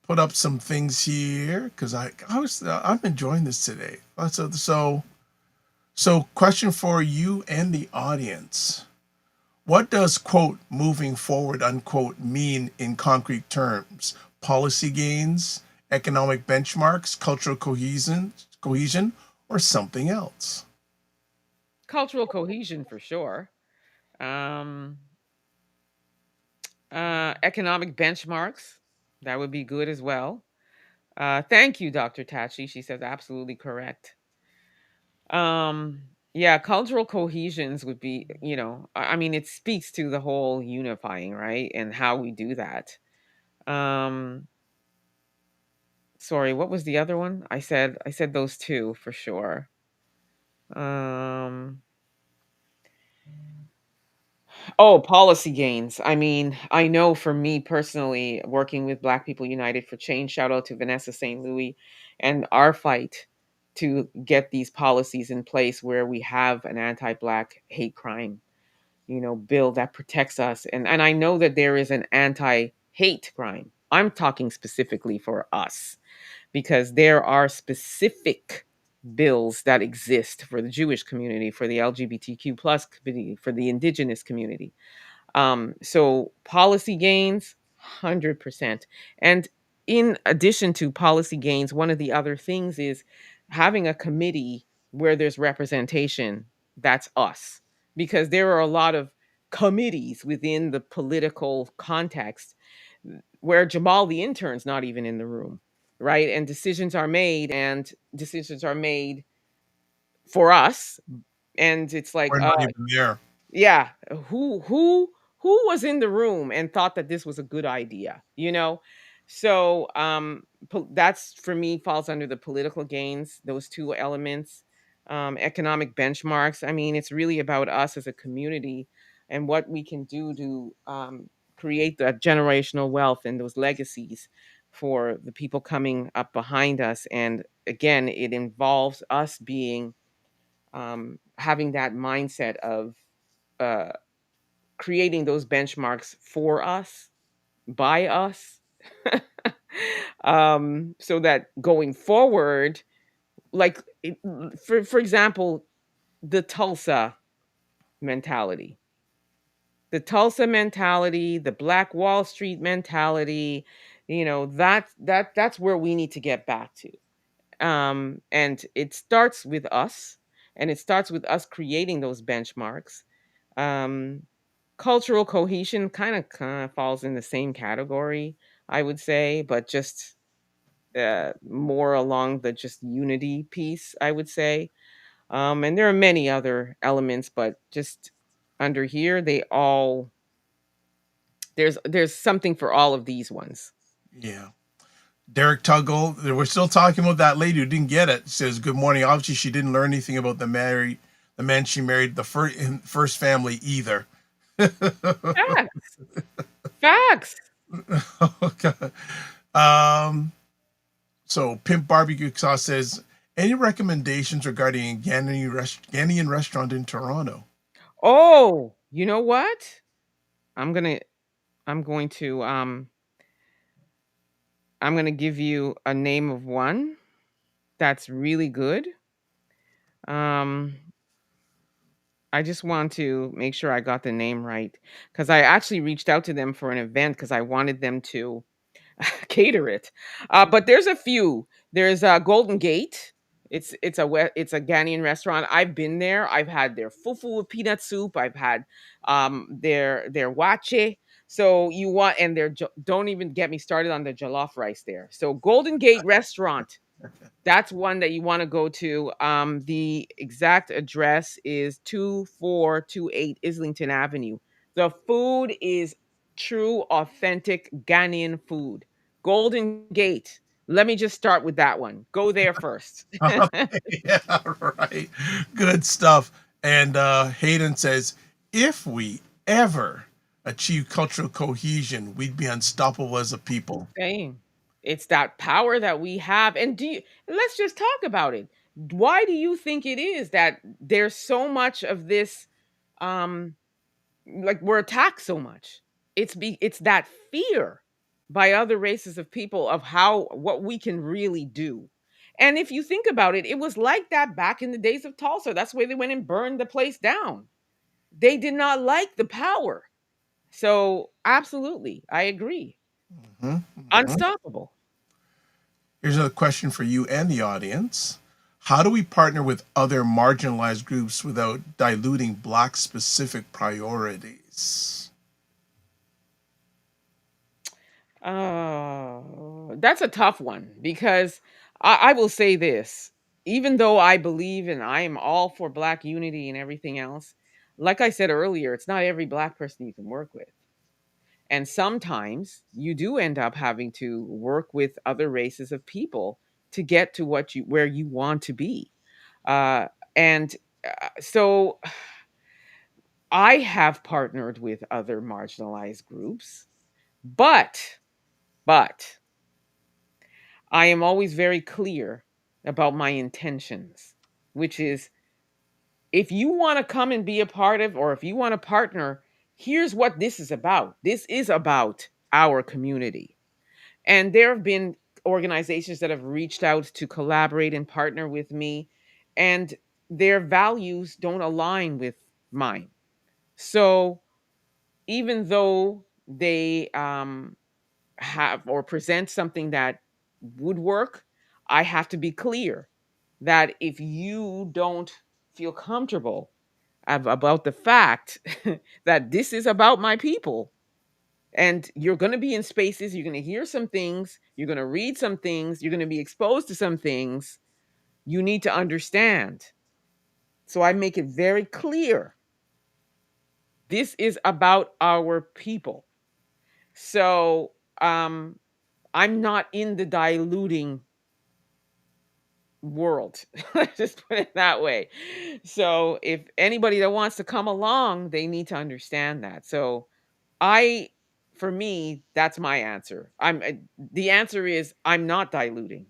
put up some things here because I'm enjoying this today. So question for you and the audience: what does quote moving forward unquote mean in concrete terms? Policy gains, economic benchmarks, cultural cohesion, or something else? Cultural cohesion for sure. Um, Economic benchmarks, that would be good as well. Thank you, Dr. Tachi. She says absolutely correct. Yeah, cultural cohesions would be, I mean, it speaks to the whole unifying, right? And how we do that. Um, Sorry, what was the other one? I said those two for sure. Um, Oh, policy gains. I mean, I know for me personally, working with Black People United for Change, shout out to Vanessa St. Louis and our fight to get these policies in place where we have an anti-Black hate crime, bill that protects us. And I know that there is an anti-hate crime. I'm talking specifically for us because there are specific bills that exist for the Jewish community, for the LGBTQ plus community, for the indigenous community. So policy gains, 100%. And in addition to policy gains, one of the other things is having a committee where there's representation. That's us. Because there are a lot of committees within the political context where Jamal the intern's not even in the room, right? And decisions are made for us. And it's like, We're not even there. yeah, who was in the room and thought that this was a good idea? So that's for me falls under the political gains, those two elements. Economic benchmarks, I mean, it's really about us as a community and what we can do to create that generational wealth and those legacies for the people coming up behind us. And again, it involves us being having that mindset of uh, creating those benchmarks for us, by us, so that going forward, like for example, the Tulsa mentality, the Black Wall Street mentality, that's where we need to get back to. And it starts with us, and it starts with us creating those benchmarks. um, Cultural cohesion kind of falls in the same category, I would say, but just more along the just unity piece, I would say. And there are many other elements, but just under here, they all there's something for all of these ones. Yeah. Derek Tuggle, we're still talking about that lady who didn't get it. Says, good morning. Obviously, she didn't learn anything about the man she married, the first family either. Facts. Facts. Okay. Um, so Pimp Barbecue Sauce says, any recommendations regarding a Ghanaian restaurant in Toronto? Oh, you know what? I'm gonna I'm going to give you a name of one that's really good. Um, I just want to make sure I got the name right because I actually reached out to them for an event because I wanted them to cater it. But there's a few. There's Golden Gate. It's a Ghanaian restaurant. I've been there. I've had their fufu with peanut soup. I've had their wache. So you want and don't even get me started on the jollof rice there. So Golden Gate restaurant, that's one that you want to go to. The exact address is 2428 Islington Avenue. The food is true, authentic Ghanaian food. Golden Gate. Let me just start with that one. Go there first. Yeah, right. Good stuff. And Hayden says, if we ever achieve cultural cohesion, we'd be unstoppable as a people. Saying it's that power that we have. And let's just talk about it. Why do you think it is that there's so much of this um like we're attacked so much? It's that fear by other races of people of how what we can really do. And if you think about it, it was like that back in the days of Tulsa. That's why they went and burned the place down. They did not like the power. So absolutely, I agree. Mhm, mhm. Unstoppable. Here's another question for you and the audience. How do we partner with other marginalized groups without diluting Black specific priorities? Oh, that's a tough one because I will say this. Even though I believe and I am all for Black unity and everything else, like I said earlier, it's not every Black person you can work with. And sometimes you do end up having to work with other races of people to get to where you want to be. Uh, and so I have partnered with other marginalized groups, but I am always very clear about my intentions, which is if you want to come and be a part of, or if you want to partner, here's what this is about. This is about our community. And there have been organizations that have reached out to collaborate and partner with me, and their values don't align with mine. So even though they have or present something that would work, I have to be clear that if you don't feel comfortable about the fact that this is about my people, and you're going to be in spaces, you're going to hear some things, you're going to read some things, you're going to be exposed to some things, you need to understand. So I make it very clear this is about our people. So I'm not in the diluting world. Let's just put it that way. So if anybody that wants to come along, they need to understand that. So I for me, that's my answer. The answer is I'm not diluting.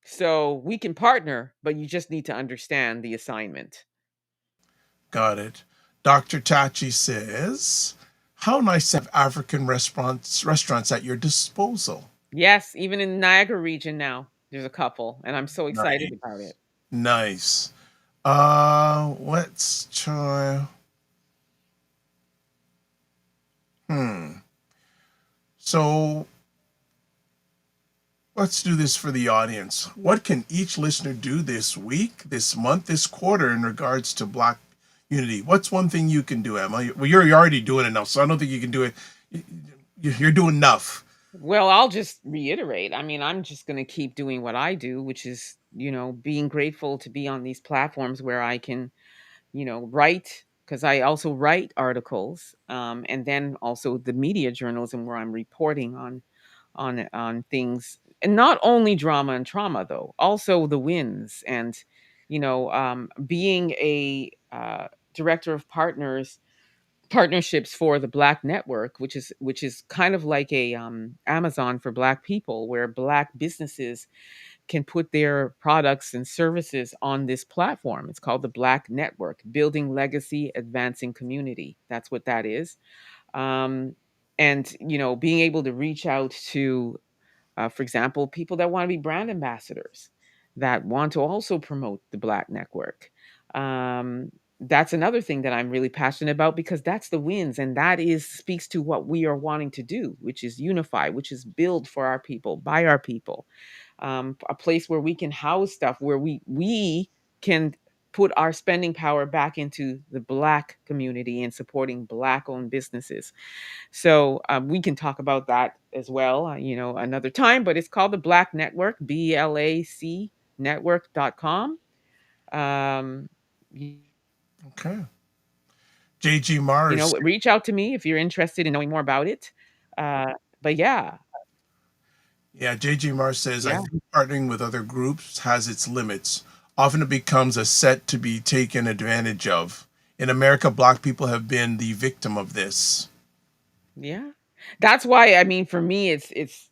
So we can partner, but you just need to understand the assignment. Got it. Dr. Tachi says, how nice to have African restaurants at your disposal. Yes, even in the Niagara region now, there's a couple, and I'm so excited Nice. about it. Nice. Let's try. Hmm. So let's do this for the audience. What can each listener do this week, this month, this quarter in regards to Black unity? What's one thing you can do, Emma? Well, you're already doing enough, so I don't think you can do it. You're doing enough. Well, I'll just reiterate. I mean, I'm just going to keep doing what I do, which is, being grateful to be on these platforms where I can, write, because I also write articles, and then also the media journalism where I'm reporting on things, and not only drama and trauma though, also the wins, and being a director of partnerships for the Black Network, which is kind of like a Amazon for Black people, where Black businesses can put their products and services on this platform. It's called the Black Network, building legacy, advancing community. That's what that is. And being able to reach out to, for example, people that want to be brand ambassadors, that want to also promote the Black network. Um, that's another thing that I'm really passionate about, because that's the wins, and that is speaks to what we are wanting to do, which is unify, which is build for our people, by our people, a place where we can house stuff, where we can put our spending power back into the Black community and supporting Black owned businesses. So we can talk about that as well, another time. But it's called the Black Network, BLAC network.com. Um, you, Okay. JG Mars. reach out to me if you're interested in knowing more about it. Uh, but yeah, Yeah, JG Mars says, I yeah, think partnering with other groups has its limits. Often it becomes a set to be taken advantage of. In America, Black people have been the victim of this. yeah. That's why, I mean, for me, it's.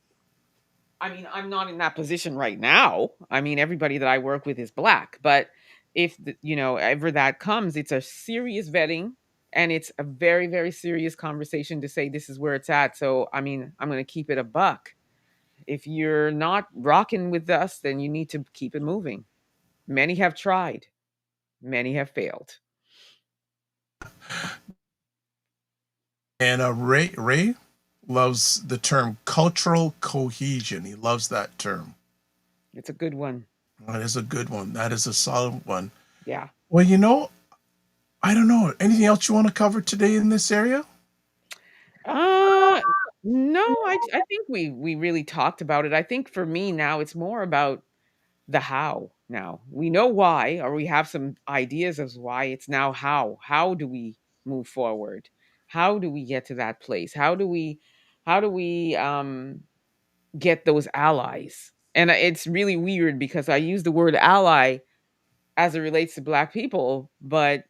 I mean, I'm not in that position right now. I mean, everybody that I work with is Black, but if ever that comes, it's a serious vetting, and it's a very, very serious conversation to say this is where it's at. So, I mean, I'm going to keep it a buck. If you're not rocking with us, then you need to keep it moving. Many have tried, many have failed. And Ray loves the term cultural cohesion. He loves that term. It's a good one. That is a good one. That is a solid one. Yeah. Well, I don't know. Anything else you want to cover today in this area? Uh no, I think we really talked about it. I think for me now it's more about the how now. We know why, or we have some ideas of why. It's now how. How do we move forward? How do we get to that place? How do we get those allies? And it's really weird because I use the word ally as it relates to Black people, but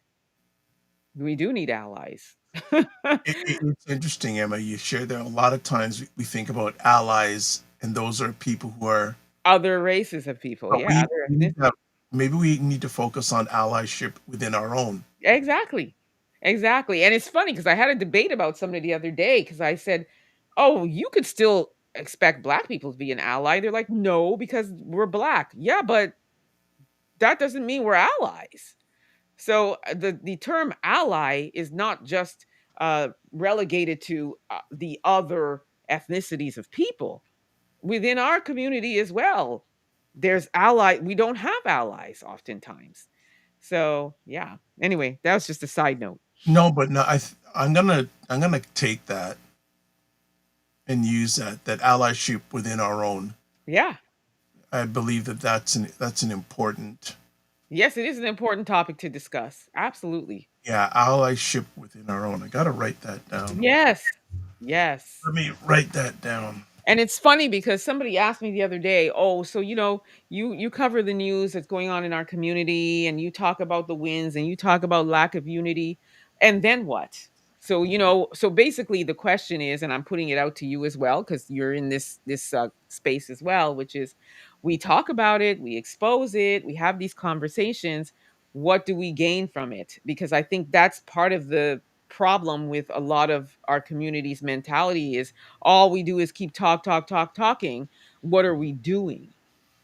we do need allies. It's interesting, Emma. You share that a lot of times we think about allies, and those are people who are. Other races of people, But yeah, other we need ethnicities. to, maybe we need to focus on allyship within our own. Exactly. Exactly. And it's funny because I had a debate about somebody the other day because I said, "Oh, you could still expect Black people to be an ally." They're like, "No, because we're Black." Yeah, but that doesn't mean we're allies. So the term ally is not just relegated to the other ethnicities of people within our community as well. There's ally. We don't have allies oftentimes. So yeah. Anyway, that was just a side note. No, but no, I'm gonna take that and use that allyship within our own. Yeah. I believe that that's an important, Yes, it is an important topic to discuss. Absolutely. yeah, allyship within our own. I gotta write that down. Yes. Yes. Let me write that down. And it's funny because somebody asked me the other day, "Oh, so you cover the news that's going on in our community, and you talk about the wins, and you talk about lack of unity, and then what?" So, so basically the question is, and I'm putting it out to you as well because you're in this space as well, which is, we talk about it, we expose it, we have these conversations. What do we gain from it? Because I think that's part of the problem with a lot of our community's mentality is all we do is keep talking. What are we doing?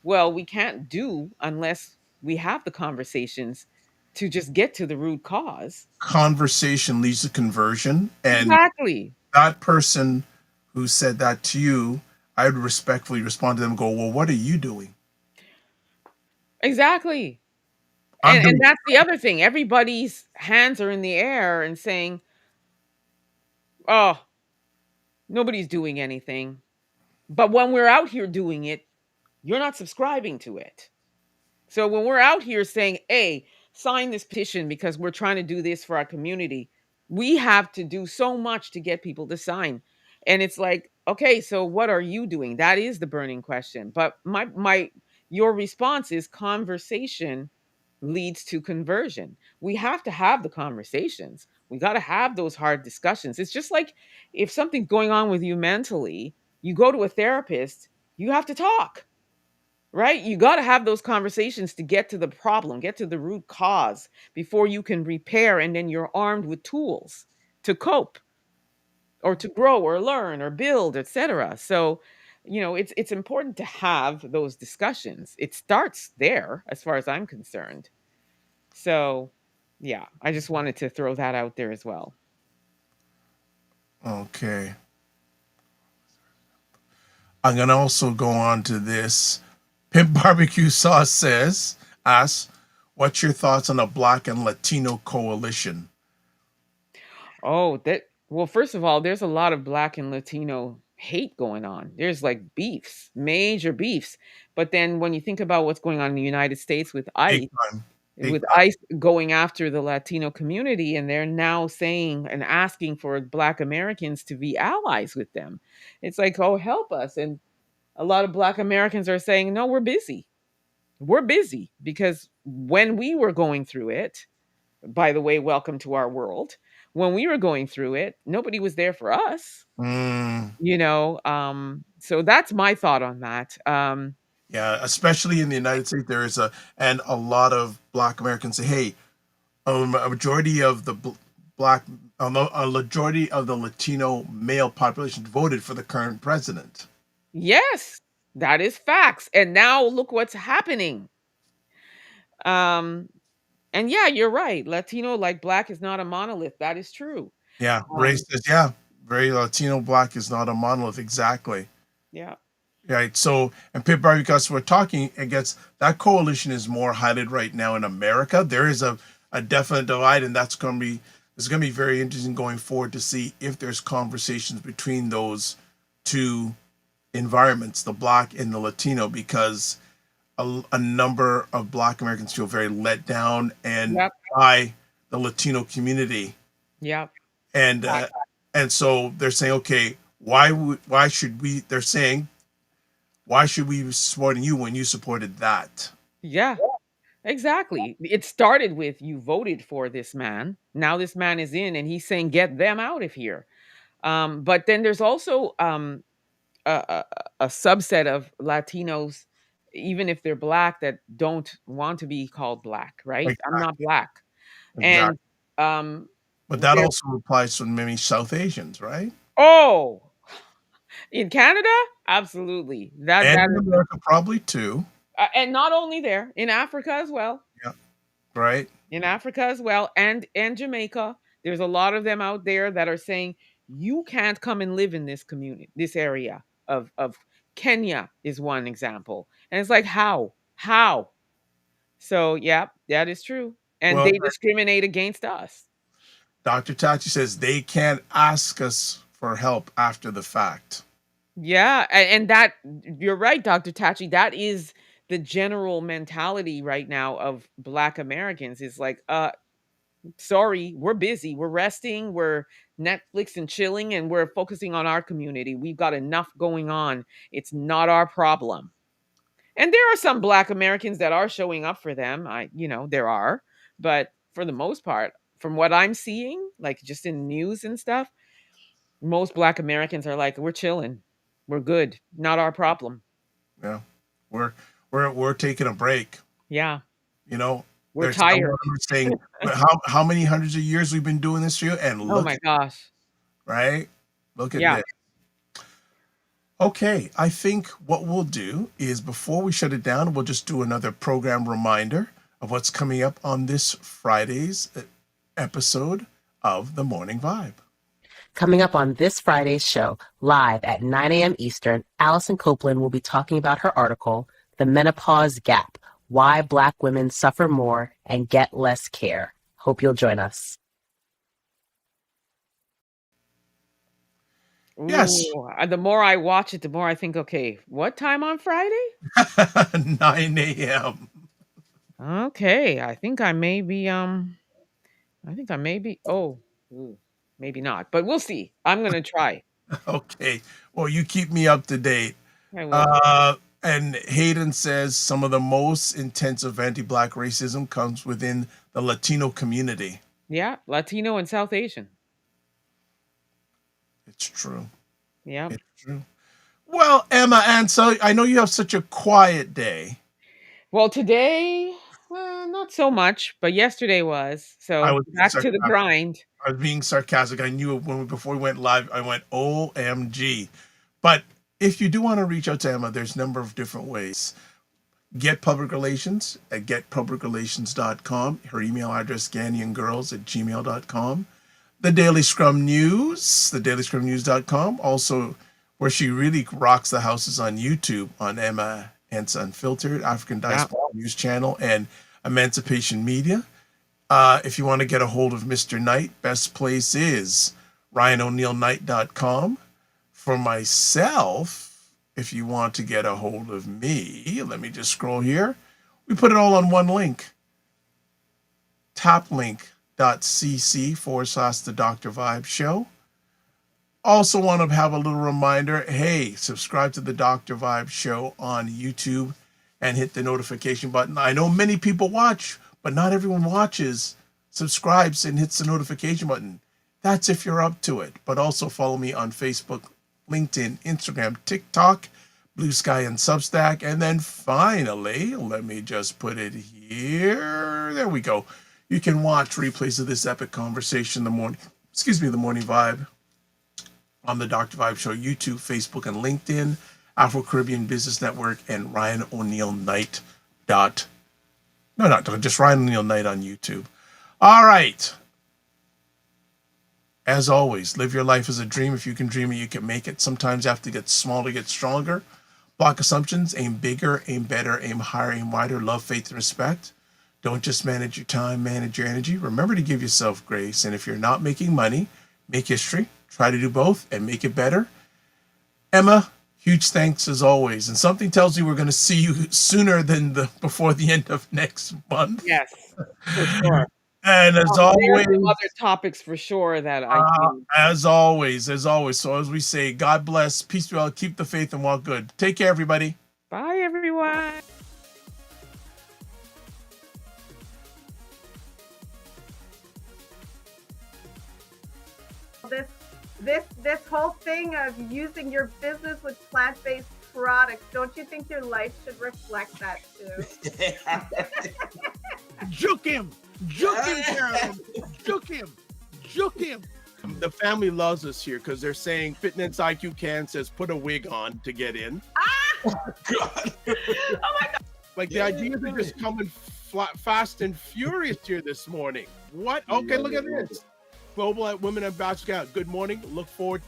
Well, we can't do unless we have the conversations to just get to the root cause. Conversation leads to conversion, and Exactly. that person who said that to you, I would respectfully respond to them and go, well, what are you doing? Exactly. I'm And doing. that's the other thing. Everybody's hands are in the air and saying, "Oh, nobody's doing anything." But when we're out here doing it, you're not subscribing to it. So when we're out here saying, "Hey, sign this petition because we're trying to do this for our community," we have to do so much to get people to sign. And it's like, "Okay, so what are you doing?" That is the burning question. But my your response is conversation leads to conversion. We have to have the conversations. We got to have those hard discussions. It's just like if something's going on with you mentally, you go to a therapist, you have to talk. Right? You got to have those conversations to get to the problem, get to the root cause before you can repair, and then you're armed with tools to cope. or to grow or learn or build, etc. So, it's important to have those discussions. It starts there, as far as I'm concerned. So, yeah, I just wanted to throw that out there as well. Okay. I'm gonna also go on to this. Pimp Barbecue Sauce asks, what's your thoughts on a Black and Latino coalition? Oh, well, first of all, there's a lot of Black and Latino hate going on. There's like beefs, major beefs. But then when you think about what's going on in the United States with Big ICE, time. Big with time. ICE going after the Latino community, and they're now saying and asking for Black Americans to be allies with them. It's like, oh, help us. And a lot of Black Americans are saying, no, we're busy. We're busy because when we were going through it, by the way, welcome to our world. When we were going through it, nobody was there for us, Mm, so that's my thought on that. yeah, especially in the United States, there is a lot of Black Americans say, hey, a majority of the Black, a majority of the Latino male population voted for the current president. Yes, that is facts. And now look what's happening. Um, and yeah, you're right. Latino, like Black, is not a monolith. That is true. Yeah, Um, race is, yeah, very Latino Black is not a monolith. Exactly. yeah, Right. So, and Pip Barbie, because we're talking against that coalition is more highlighted right now in America. There is a definite divide, and it's going to be very interesting going forward to see if there's conversations between those two environments, the Black and the Latino, because a number of Black Americans feel very let down and yep, by the Latino community, yep, and so they're saying, okay, why should we? They're saying, why should we be supporting you when you supported that? yeah. Exactly. It started with you voted for this man. Now this man is in, and he's saying, "Get them out of here." But then there's also a subset of Latinos, even if they're Black, that don't want to be called Black. Right? I'm not Exactly. Black, and Exactly. um, But that there. also applies to many South Asians, right? Oh, in Canada, absolutely. That And that in is, America, probably too. and not only there, in Africa as well. Yeah. Right. In Africa as well, and Jamaica. There's a lot of them out there that are saying you can't come and live in this community, this area of Kenya is one example. And it's like how? How? So, yeah, that is true. And Well, they discriminate against us. Dr. Tachi says they can't ask us for help after the fact. Yeah, and that you're right, Dr. Tachi. That is the general mentality right now of Black Americans is like, sorry, we're busy. We're resting. We're Netflix and chilling, and we're focusing on our community. We've got enough going on. It's not our problem. And there are some Black Americans that are showing up for them. There are, but for the most part, from what I'm seeing, like just in news and stuff, most Black Americans are like, we're chilling. We're good. Not our problem. Yeah. We're we're taking a break. Yeah. You know, We're there's tired. someone who's saying, "But how many hundreds of years we've been doing this for you?" And Oh look my at, gosh. right? Look at Yeah. this. Okay, I think what we'll do is before we shut it down, we'll just do another program reminder of what's coming up on this Friday's episode of The Morning Vibe. Coming up on this Friday's show, live at 9 a.m. Eastern, Allison Copeland will be talking about her article, The Menopause Gap, Why Black Women Suffer More and Get Less Care. Hope you'll join us. Yes, Ooh, the more I watch it, the more I think, okay, what time on Friday? 9 a.m. Okay, oh, ooh, maybe not, but we'll see. I'm gonna try. Okay, well, you keep me up to date. I will. Uh, and Hayden says some of the most intensive anti-Black racism comes within the Latino community. Yeah, Latino and South Asian. It's true. Yeah. It's true. Well, Emma Ansah, I know you have such a quiet day. Well, today, Not so much, but yesterday was. I So was back to the grind. being sarcastic. I knew before we went live, I went OMG. But if you do want to reach out to Emma, there's a number of different ways. Get Public Relations at getpublicrelations.com. Her email address, GhanaianGirls@gmail.com. The Daily Scrum News, thedailyscrumnews.com. Also, where she really rocks the house is on YouTube on Emma Ansah Unfiltered, African Diaspora News Channel, and Emancipation Media. If you want to get a hold of Mr. Knight, best place is RyanOneilKnight.com. For myself, if you want to get a hold of me, let me just scroll here. We put it all on one link. taplink.cc/The Dr. Vibe Show. Also want to have a little reminder. Hey, subscribe to the Dr. Vibe Show on YouTube and hit the notification button. I know many people watch, but not everyone watches, subscribes, and hits the notification button. That's if you're up to it. But also follow me on Facebook, LinkedIn, Instagram, TikTok, Blue Sky, and Substack. And then finally, let me just put it here. There we go. You can watch replays of this epic conversation, the Morning Vibe, on the Dr. Vibe Show, YouTube, Facebook, and LinkedIn, Afro Caribbean Business Network, and Ryan Oneil Knight. Just Ryan Oneil Knight on YouTube. All right. As always, live your life as a dream. If you can dream it, you can make it. Sometimes you have to get small to get stronger. Block assumptions. Aim bigger, aim better, aim higher, aim wider. Love, faith, and respect. Don't just manage your time, manage your energy. Remember to give yourself grace. And if you're not making money, make history. Try to do both and make it better. Emma, huge thanks as always. And something tells me we're going to see you sooner than before the end of next month. Yes, for sure. And as There always, are some other topics for sure that I can. as always. So as we say, God bless, peace be all, keep the faith, and walk good. Take care, everybody. Bye, everyone. This whole thing of using your business with plant-based products, don't you think your life should reflect that too? Juke him, Carolyn. Juke him. The family loves us here because they're saying Fitness IQ Can says put a wig on to get in. Oh my God. Like the ideas are just coming fast and furious here this morning. What? Okay, look at this. Global Women Ambassador. Good morning. Look forward.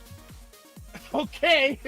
Okay.